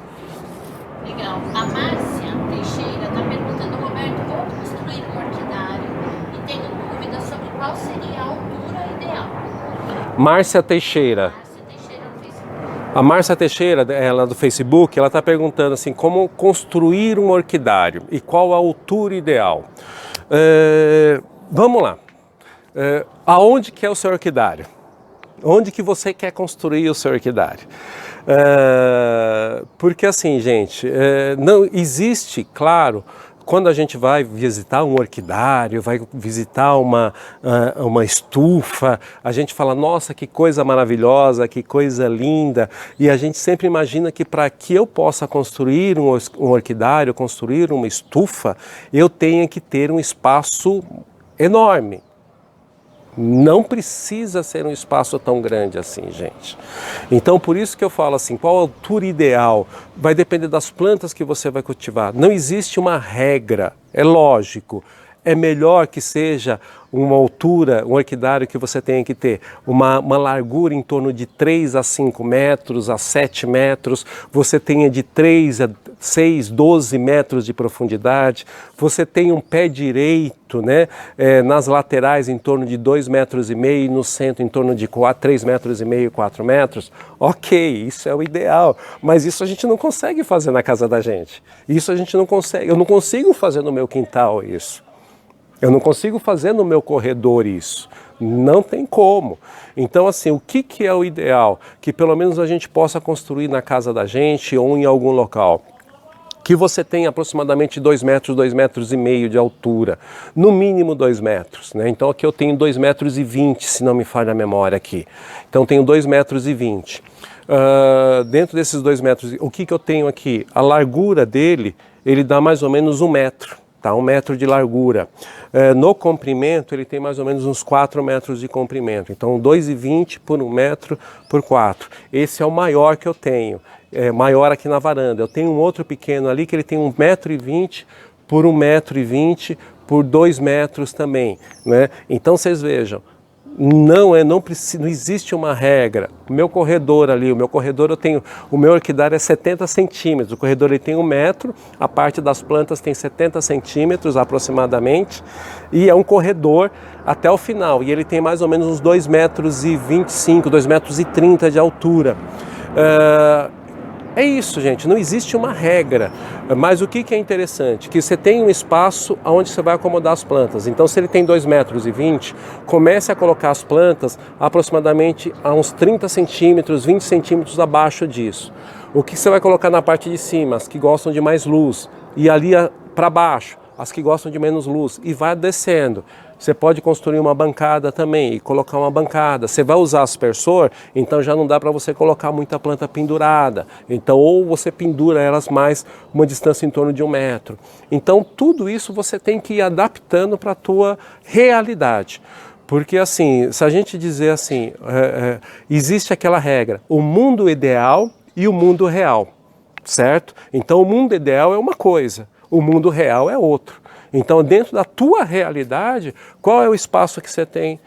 S2: Legal. A Márcia Teixeira está perguntando, Roberto, como construir um orquidário e tenho dúvidas sobre qual seria a altura ideal.
S1: Márcia Teixeira.
S2: Márcia Teixeira no Facebook.
S1: A Márcia Teixeira, ela do Facebook, ela está perguntando assim, como construir um orquidário e qual a altura ideal. Vamos lá. Aonde que é o seu orquidário? Onde que você quer construir o seu orquidário? Porque assim, gente, não existe, claro, quando a gente vai visitar um orquidário, vai visitar uma estufa, a gente fala, nossa, que coisa maravilhosa, que coisa linda, e a gente sempre imagina que para que eu possa construir um orquidário, construir uma estufa, eu tenha que ter um espaço enorme. Não precisa ser um espaço tão grande assim, gente. Então, por isso que eu falo assim, qual a altura ideal? Vai depender das plantas que você vai cultivar. Não existe uma regra, é lógico. É melhor que seja uma altura, um orquidário que você tenha que ter uma largura em torno de 3 a 5 metros, a 7 metros, você tenha de 3 a 6, 12 metros de profundidade, você tem um pé direito, né, nas laterais em torno de 2,5 metros e no centro em torno de 3,5 metros, 4 metros, ok, isso é o ideal, mas isso a gente não consegue fazer na casa da gente, isso a gente não consegue, eu não consigo fazer no meu quintal isso. Eu não consigo fazer no meu corredor isso, não tem como. Então assim, o que é o ideal? Que pelo menos a gente possa construir na casa da gente ou em algum local. Que você tenha aproximadamente 2 metros, 2,5 metros de altura, no mínimo 2 metros, né? Então aqui eu tenho 2,20 metros, se não me falha a memória aqui. Então tenho 2,20 metros. Dentro desses 2 metros, o que eu tenho aqui? A largura dele, ele dá mais ou menos 1 metro. Tá, 1 metro de largura. No comprimento, ele tem mais ou menos uns 4 metros de comprimento. Então, 2,20 por 1 metro por 4. Esse é o maior que eu tenho. Maior aqui na varanda. Eu tenho um outro pequeno ali que ele tem 1,20 metro por 1,20 metro por 2 metros também, né? Então, vocês vejam. Não existe uma regra. O meu corredor ali, o meu orquidário é 70 centímetros, o corredor ele tem 1 metro, a parte das plantas tem 70 centímetros aproximadamente, e é um corredor até o final, e ele tem mais ou menos uns 2,25 metros, 2,30 metros de altura. É isso, gente, não existe uma regra, mas o que é interessante? Que você tem um espaço onde você vai acomodar as plantas. Então, se ele tem 2,20 metros, comece a colocar as plantas aproximadamente a uns 30 centímetros, 20 centímetros abaixo disso. O que você vai colocar na parte de cima? As que gostam de mais luz. E ali para baixo, as que gostam de menos luz. E vai descendo. Você pode construir uma bancada também e colocar uma bancada. Você vai usar aspersor, então já não dá para você colocar muita planta pendurada. Então, ou você pendura elas mais uma distância em torno de 1 metro. Então, tudo isso você tem que ir adaptando para a tua realidade. Porque assim, se a gente dizer assim, existe aquela regra, o mundo ideal e o mundo real, certo? Então, o mundo ideal é uma coisa, o mundo real é outro. Então, dentro da tua realidade, qual é o espaço que você tem?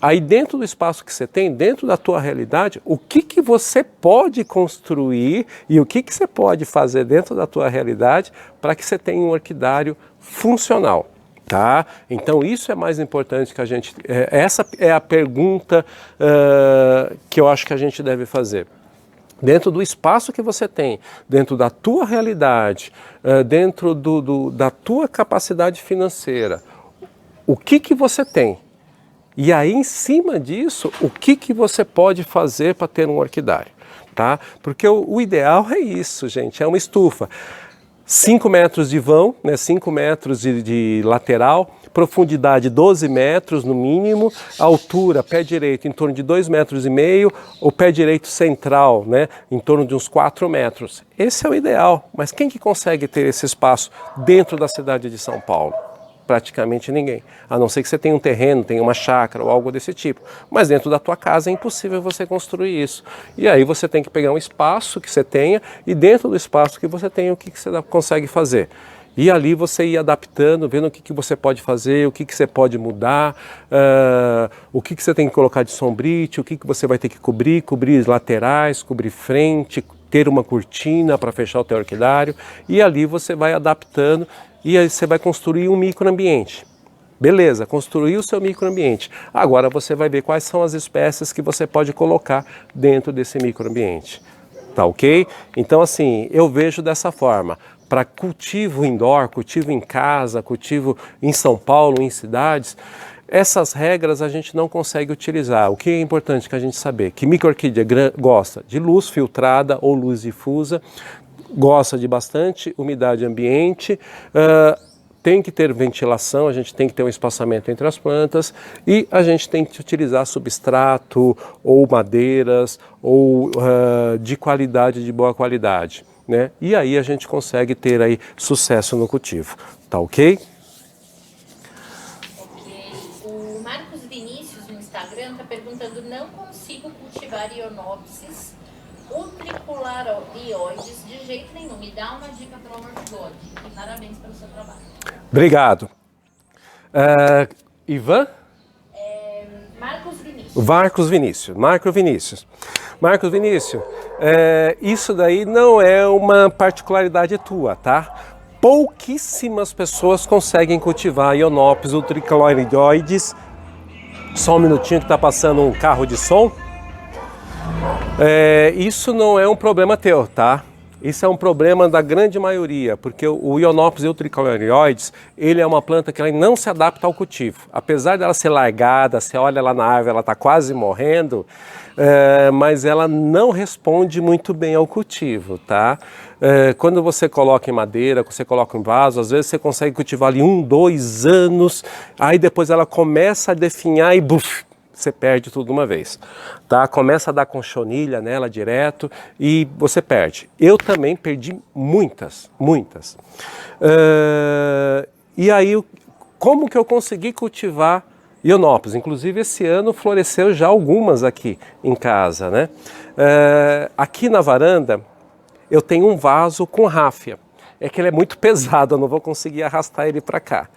S1: Aí dentro do espaço que você tem, dentro da tua realidade, o que você pode construir e o que você pode fazer dentro da tua realidade para que você tenha um orquidário funcional. Tá? Então isso é mais importante que a gente... essa é a pergunta que eu acho que a gente deve fazer. Dentro do espaço que você tem, dentro da tua realidade, dentro da tua capacidade financeira, o que você tem? E aí, em cima disso, o que você pode fazer para ter um orquidário? Tá? Porque o ideal é isso, gente, é uma estufa. 5 metros de vão, né, 5 metros de lateral, profundidade 12 metros no mínimo, altura, pé direito em torno de 2,5 metros, o pé direito central, né, em torno de uns 4 metros. Esse é o ideal, mas quem que consegue ter esse espaço dentro da cidade de São Paulo? Praticamente ninguém, a não ser que você tenha um terreno, tenha uma chácara ou algo desse tipo. Mas dentro da tua casa é impossível você construir isso. E aí você tem que pegar um espaço que você tenha e dentro do espaço que você tem, o que você consegue fazer. E ali você ir adaptando, vendo o que você pode fazer, o que você pode mudar, o que você tem que colocar de sombrite, o que você vai ter que cobrir laterais, cobrir frente, ter uma cortina para fechar o teu orquidário. E ali você vai adaptando e aí você vai construir um microambiente. Beleza, construir o seu microambiente. Agora você vai ver quais são as espécies que você pode colocar dentro desse microambiente. Tá ok? Então assim, eu vejo dessa forma. Para cultivo indoor, cultivo em casa, cultivo em São Paulo, em cidades, essas regras a gente não consegue utilizar. O que é importante que a gente saber? Que micro-orquídea gosta de luz filtrada ou luz difusa, gosta de bastante umidade ambiente, tem que ter ventilação, a gente tem que ter um espaçamento entre as plantas e a gente tem que utilizar substrato ou madeiras ou de qualidade, de boa qualidade, né? E aí a gente consegue ter aí sucesso no cultivo, tá ok?
S2: O Marcos Vinícius no Instagram está perguntando: não consigo cultivar Ionopsis utricularioides de jeito nenhum. Me dá uma dica, pelo amor de Deus. E parabéns pelo seu trabalho.
S1: Obrigado. Ivan?
S2: Marcos Vinícius.
S1: Marcos Vinícius, isso daí não é uma particularidade tua, tá? Pouquíssimas pessoas conseguem cultivar Ionopsis utricularioides. Só um minutinho que está passando um carro de som. Isso não é um problema teu, tá? Isso é um problema da grande maioria, porque o Ionopsis utricularioides, ele é uma planta que ela não se adapta ao cultivo. Apesar dela ser largada, você olha lá na árvore, ela está quase morrendo, mas ela não responde muito bem ao cultivo, tá? Quando você coloca em madeira, você coloca em vaso, às vezes você consegue cultivar ali 1, 2 anos, aí depois ela começa a definhar e buf, você perde tudo de uma vez, tá? Começa a dar conchonilha nela direto e você perde. Eu também perdi muitas. E aí, como que eu consegui cultivar Ionopsis? Inclusive esse ano floresceu já algumas aqui em casa, né? Aqui na varanda eu tenho um vaso com ráfia. É que ele é muito pesado, eu não vou conseguir arrastar ele para cá.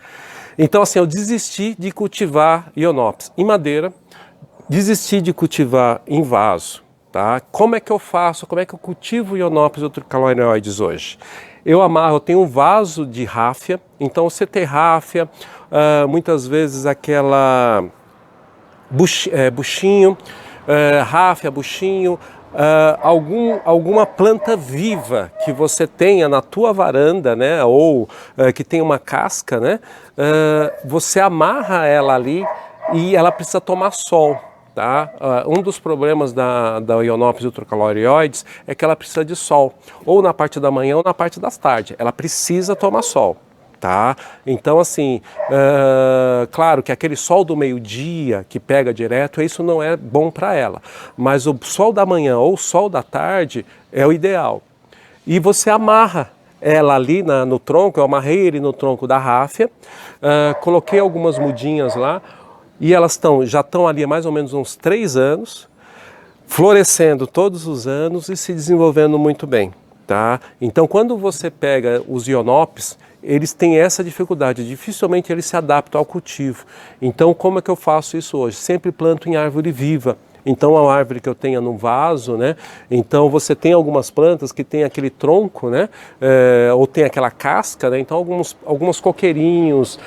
S1: Então assim, eu desisti de cultivar Ionopsis em madeira, desisti de cultivar em vaso, tá? Como é que eu faço? Como é que eu cultivo Ionopsis utricularioides hoje? Eu tenho um vaso de ráfia, então você tem ráfia, muitas vezes aquela buchinho, ráfia, buchinho, alguma planta viva que você tenha na tua varanda, né, ou que tem uma casca, né, você amarra ela ali e ela precisa tomar sol. Tá? Um dos problemas da Ionopsis utricularioides é que ela precisa de sol, ou na parte da manhã ou na parte das tardes, ela precisa tomar sol. Tá? Então assim, claro que aquele sol do meio-dia que pega direto, isso não é bom para ela, mas o sol da manhã ou o sol da tarde é o ideal. E você amarra ela ali no tronco, eu amarrei ele no tronco da ráfia, coloquei algumas mudinhas lá, e elas já estão ali há mais ou menos uns 3 anos, florescendo todos os anos e se desenvolvendo muito bem. tá? Então, quando você pega os ionopes, eles têm essa dificuldade, dificilmente eles se adaptam ao cultivo. Então, como é que eu faço isso hoje? Sempre planto em árvore viva. Então, a árvore que eu tenha num vaso, né? Então, você tem algumas plantas que tem aquele tronco, né? Ou tem aquela casca, né? Então, alguns coqueirinhos,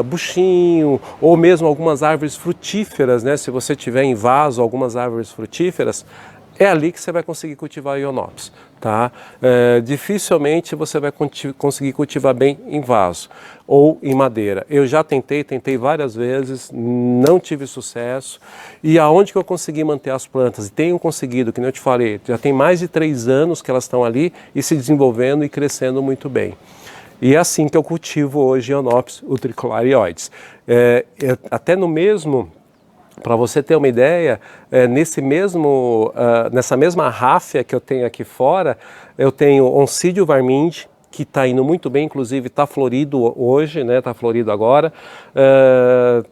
S1: buchinho, ou mesmo algumas árvores frutíferas, né? Se você tiver em vaso algumas árvores frutíferas, é ali que você vai conseguir cultivar ionopes, tá? Dificilmente você vai conseguir cultivar bem em vaso ou em madeira. Eu já tentei várias vezes, não tive sucesso. E aonde que eu consegui manter as plantas? E tenho conseguido, que nem eu te falei, já tem mais de 3 anos que elas estão ali e se desenvolvendo e crescendo muito bem. E é assim que eu cultivo hoje ionopes utricularioides. Até no mesmo... Para você ter uma ideia, nessa mesma ráfia que eu tenho aqui fora, eu tenho Oncidio varminde, que está indo muito bem, inclusive está florido hoje, né? Está florido agora.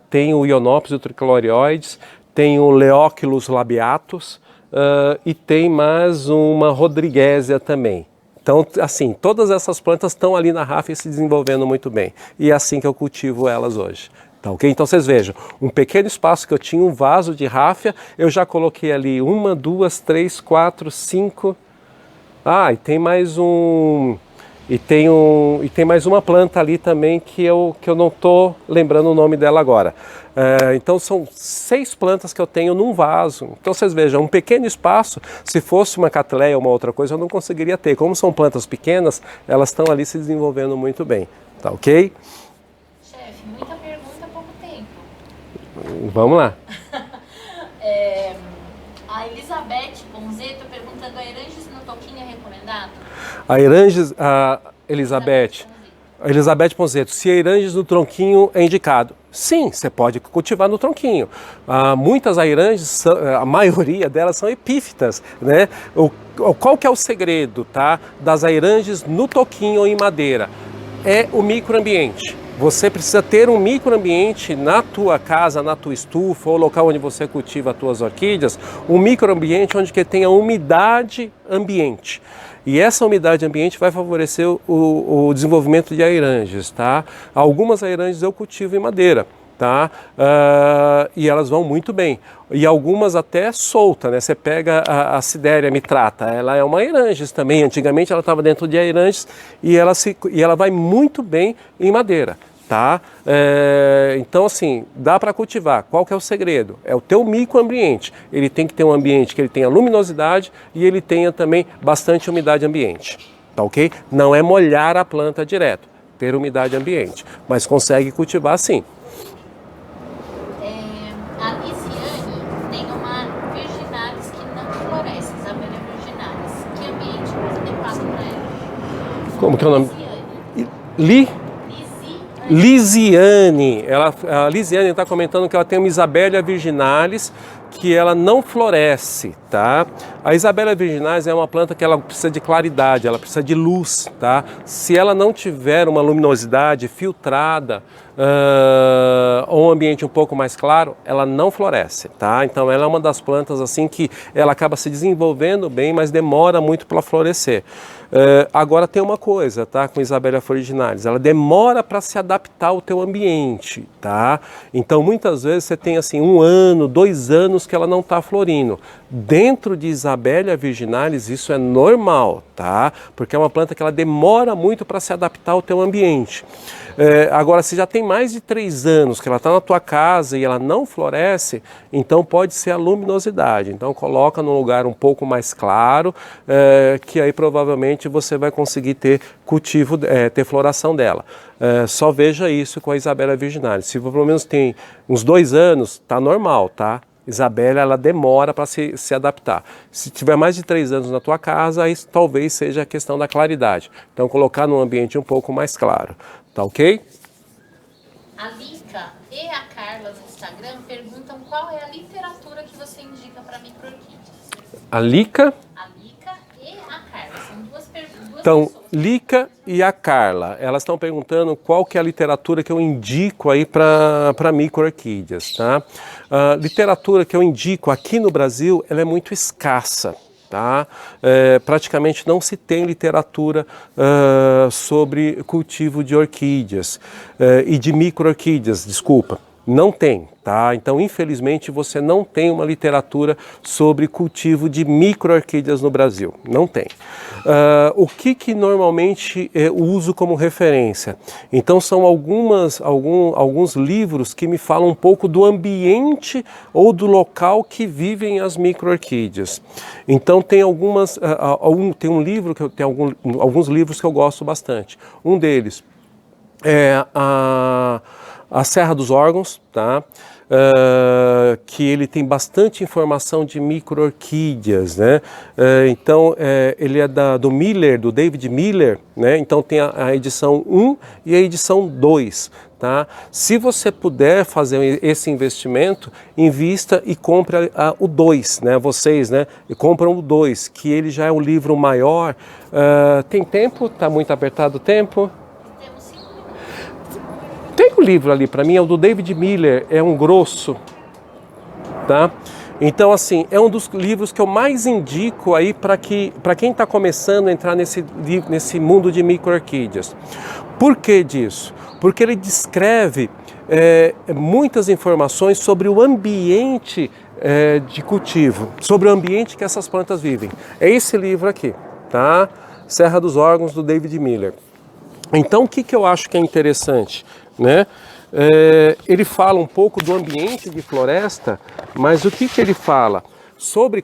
S1: Tenho o Ionopes utricularioides, tenho Leóculus labiatus e tem mais uma Rodriguésia também. Então, assim, todas essas plantas estão ali na ráfia se desenvolvendo muito bem. E é assim que eu cultivo elas hoje. Tá, ok? Então vocês vejam, um pequeno espaço que eu tinha, um vaso de ráfia, eu já coloquei ali 1, 2, 3, 4, 5. E tem mais e tem mais uma planta ali também que eu não estou lembrando o nome dela agora. Então são 6 plantas que eu tenho num vaso. Então vocês vejam, um pequeno espaço, se fosse uma catleia ou uma outra coisa, eu não conseguiria ter. Como são plantas pequenas, elas estão ali se desenvolvendo muito bem. Tá ok?
S2: Chefe, muita pergunta, pouco tempo.
S1: Vamos lá.
S2: A Elizabeth Ponzeto perguntando: a Eranges no toquinho é recomendado?
S1: Elizabeth Ponzeto, se a Eranges no tronquinho é indicado. Sim, você pode cultivar no tronquinho. Muitas airanges, a maioria delas são epífitas, né? Qual que é o segredo, tá, das airanges no toquinho ou em madeira? É o microambiente. Você precisa ter um microambiente na tua casa, na tua estufa ou local onde você cultiva as tuas orquídeas, um microambiente onde que tenha umidade ambiente. E essa umidade ambiente vai favorecer o desenvolvimento de airanges, tá? Algumas airanges eu cultivo em madeira, tá? E elas vão muito bem. E algumas até solta, né? Você pega a Sidéria mitrata, ela é uma airanges também. Antigamente ela estava dentro de airanges e ela vai muito bem em madeira, tá? Então assim, dá para cultivar. Qual que é o segredo? É o teu microambiente. Ele tem que ter um ambiente que ele tenha luminosidade e ele tenha também bastante umidade ambiente, tá ok? Não é molhar a planta direto, ter umidade ambiente, mas consegue cultivar sim.
S2: A Lisiane tem uma virginalis que não floresce, Isabella virginalis. Que ambiente mais adequado para ela?
S1: Como que é o nome?
S2: Lisiane.
S1: A Lisiane está comentando que ela tem uma Isabella virginalis que ela não floresce, tá? A Isabella virginalis é uma planta que ela precisa de claridade, ela precisa de luz, tá? Se ela não tiver uma luminosidade filtrada ou um ambiente um pouco mais claro, ela não floresce, tá? Então ela é uma das plantas assim que ela acaba se desenvolvendo bem, mas demora muito para florescer. Agora tem uma coisa, tá? Com Isabella virginalis, ela demora para se adaptar ao teu ambiente, tá? Então muitas vezes você tem assim 1 ano, 2 anos que ela não está florindo. Dentro de Isabella virginalis isso é normal, tá? Porque é uma planta que ela demora muito para se adaptar ao teu ambiente. Agora, se já tem mais de 3 anos que ela está na tua casa e ela não floresce, então pode ser a luminosidade. Então coloca num lugar um pouco mais claro, que aí provavelmente você vai conseguir ter cultivo, ter floração dela. Só veja isso com a Isabella virginalis. Se pelo menos tem uns 2 anos, tá normal, tá? Isabella, ela demora para se adaptar. Se tiver mais de 3 anos na tua casa, aí talvez seja a questão da claridade. Então colocar num ambiente um pouco mais claro. Tá ok?
S2: A Lica e a Carla no Instagram perguntam qual é a literatura que você indica para micro-orquídeas.
S1: A Lica
S2: E a Carla, são duas pessoas.
S1: Então, Lica e a Carla, elas estão perguntando qual que é a literatura que eu indico aí para micro-orquídeas, tá? A literatura que eu indico aqui no Brasil, ela é muito escassa, Tá? Praticamente não se tem literatura sobre cultivo de orquídeas e de micro-orquídeas, desculpa, não tem, tá? Então, infelizmente, você não tem uma literatura sobre cultivo de micro-orquídeas no Brasil, não tem. O que normalmente eu uso como referência? Então, são alguns livros que me falam um pouco do ambiente ou do local que vivem as micro-orquídeas. Então, tem tem um livro que alguns livros que eu gosto bastante. Um deles é a Serra dos Órgãos, tá? Que ele tem bastante informação de micro-orquídeas, né? Então, ele é do Miller, do David Miller, né? Então tem a edição 1 e a edição 2, tá? Se você puder fazer esse investimento, invista e compre o 2, né? Vocês, né? Compram o 2, que ele já é um livro maior. Tem tempo? Tá muito apertado o tempo? Tem um livro ali para mim, é o do David Miller, é um grosso, tá? Então, assim, é um dos livros que eu mais indico aí para quem está começando a entrar nesse mundo de micro-orquídeas. Por que disso? Porque ele descreve muitas informações sobre o ambiente de cultivo, sobre o ambiente que essas plantas vivem. É esse livro aqui, tá? Serra dos Órgãos, do David Miller. Então, o que eu acho que é interessante, né? Ele fala um pouco do ambiente de floresta, mas o que ele fala?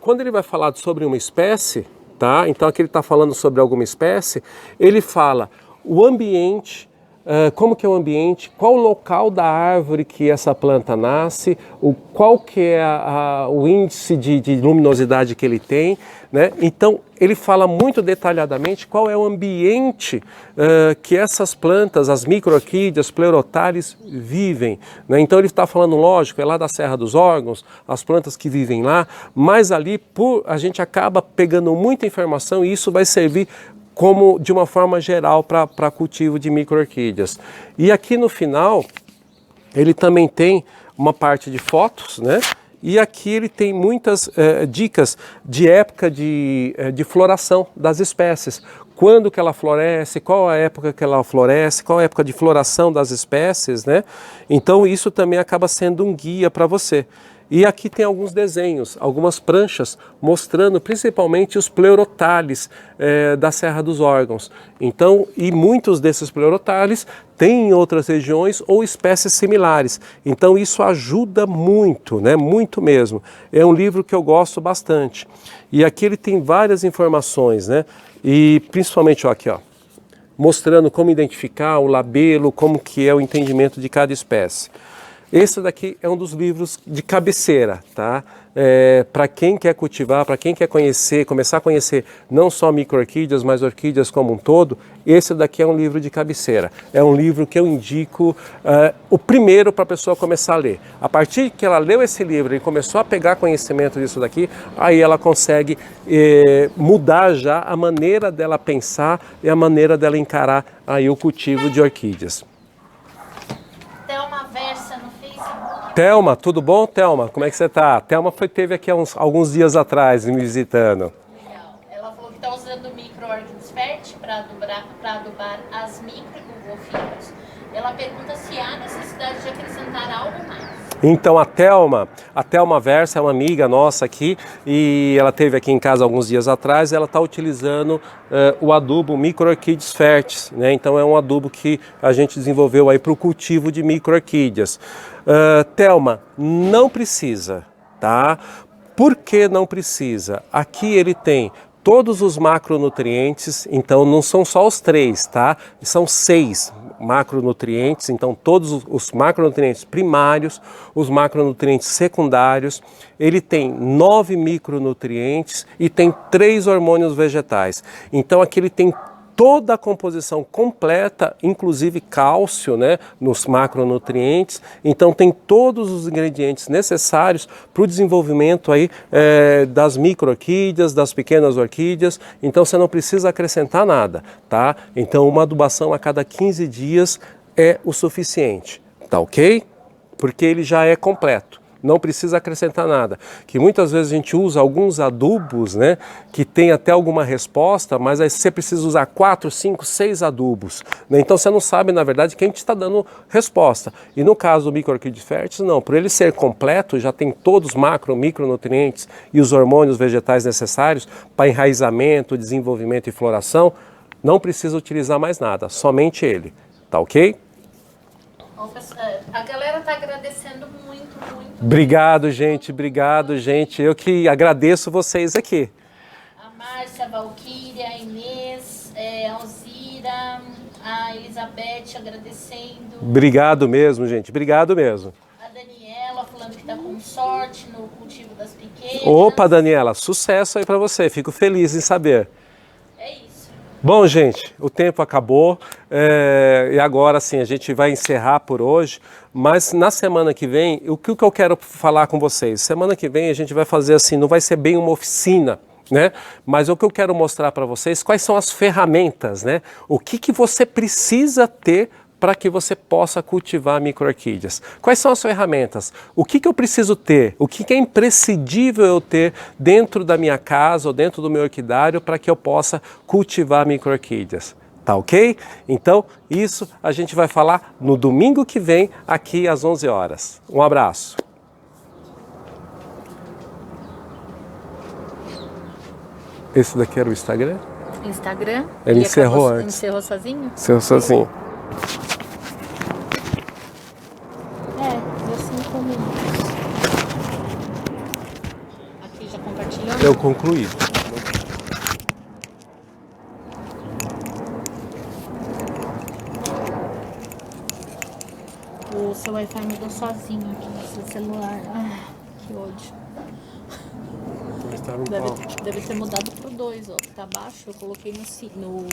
S1: Quando ele vai falar sobre uma espécie, tá? Então aqui ele está falando sobre alguma espécie, ele fala o ambiente, como que é o ambiente, qual o local da árvore que essa planta nasce, qual que é o índice de luminosidade que ele tem, né? Então ele fala muito detalhadamente qual é o ambiente que essas plantas, as micro-orquídeas, pleurotales, vivem, né? Então ele está falando, lógico, é lá da Serra dos Órgãos, as plantas que vivem lá, mas ali a gente acaba pegando muita informação e isso vai servir como de uma forma geral para cultivo de micro-orquídeas. E aqui no final, ele também tem uma parte de fotos, né? E aqui ele tem muitas dicas de época de floração das espécies. Quando que ela floresce, qual a época que ela floresce, qual a época de floração das espécies, né? Então isso também acaba sendo um guia para você. E aqui tem alguns desenhos, algumas pranchas mostrando principalmente os pleurotales da Serra dos Órgãos. Então, e muitos desses pleurotales têm em outras regiões ou espécies similares. Então isso ajuda muito, né? Muito mesmo. É um livro que eu gosto bastante. E aqui ele tem várias informações, né? E principalmente aqui, ó, mostrando como identificar o labelo, como que é o entendimento de cada espécie. Esse daqui é um dos livros de cabeceira, tá? Para quem quer cultivar, para quem quer conhecer, começar a conhecer não só micro-orquídeas, mas orquídeas como um todo, esse daqui é um livro de cabeceira. É um livro que eu indico o primeiro para a pessoa começar a ler. A partir que ela leu esse livro e começou a pegar conhecimento disso daqui, aí ela consegue mudar já a maneira dela pensar e a maneira dela encarar aí o cultivo de orquídeas. Thelma, tudo bom, Thelma? Como é que você está? Thelma esteve aqui alguns dias atrás me visitando.
S2: Legal. Ela falou que está usando o micro-organs FERT para adubar as micro-golfinhos. Ela pergunta se há necessidade de acrescentar algo mais. Então
S1: a Thelma Versa é uma amiga nossa aqui e ela esteve aqui em casa alguns dias atrás. Ela está utilizando o adubo Micro-Orquídeas Férteis, né? Então é um adubo que a gente desenvolveu aí para o cultivo de micro-orquídeas. Thelma, não precisa, tá? Por que não precisa? Aqui ele tem todos os macronutrientes, então não são só os 3, tá? São 6 macronutrientes, então todos os macronutrientes primários, os macronutrientes secundários, ele tem 9 micronutrientes e tem 3 hormônios vegetais. Então aqui ele tem toda a composição completa, inclusive cálcio, né, nos macronutrientes. Então tem todos os ingredientes necessários para o desenvolvimento aí, das micro-orquídeas, das pequenas orquídeas. Então você não precisa acrescentar nada, tá? Então uma adubação a cada 15 dias é o suficiente, tá ok? Porque ele já é completo. não precisa acrescentar nada. Que muitas vezes a gente usa alguns adubos, né, que tem até alguma resposta, mas aí você precisa usar 4, 5, 6 adubos, né? Então você não sabe, na verdade, quem te está dando resposta. E no caso do micro-orquídea fértil, não. Por ele ser completo, já tem todos os macro, micronutrientes e os hormônios vegetais necessários para enraizamento, desenvolvimento e floração, não precisa utilizar mais nada, somente ele. Tá ok?
S2: A galera tá agradecendo muito, muito.
S1: Obrigado, gente. Obrigado, gente. Eu que agradeço vocês aqui.
S2: A Márcia, a Valquíria, a Inês, a Alzira, a Elizabeth agradecendo.
S1: Obrigado mesmo, gente. Obrigado mesmo.
S2: A Daniela falando que tá com sorte no cultivo das pequenas.
S1: Opa, Daniela, sucesso aí para você. Fico feliz em saber.
S2: É isso.
S1: Bom, gente, o tempo acabou e agora sim a gente vai encerrar por hoje, mas na semana que vem, o que eu quero falar com vocês? Semana que vem a gente vai fazer assim, não vai ser bem uma oficina, né? Mas o que eu quero mostrar para vocês, quais são as ferramentas, né? O que você precisa ter para que você possa cultivar micro-orquídeas. Quais são as ferramentas? O que eu preciso ter? O que é imprescindível eu ter dentro da minha casa ou dentro do meu orquidário para que eu possa cultivar micro-orquídeas? Tá ok? Então, isso a gente vai falar no domingo que vem, aqui às 11 horas. Um abraço. Esse daqui era o Instagram?
S2: Instagram.
S1: Ele encerrou antes.
S2: Encerrou sozinho?
S1: Encerrou sozinho.
S2: Deu 5 minutos. Aqui já compartilhou?
S1: Eu concluí.
S2: O seu Wi-Fi mudou sozinho aqui no seu celular. Ah, que ódio. Deve ter mudado pro 2, ó. Que tá abaixo, eu coloquei no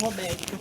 S2: Roberto.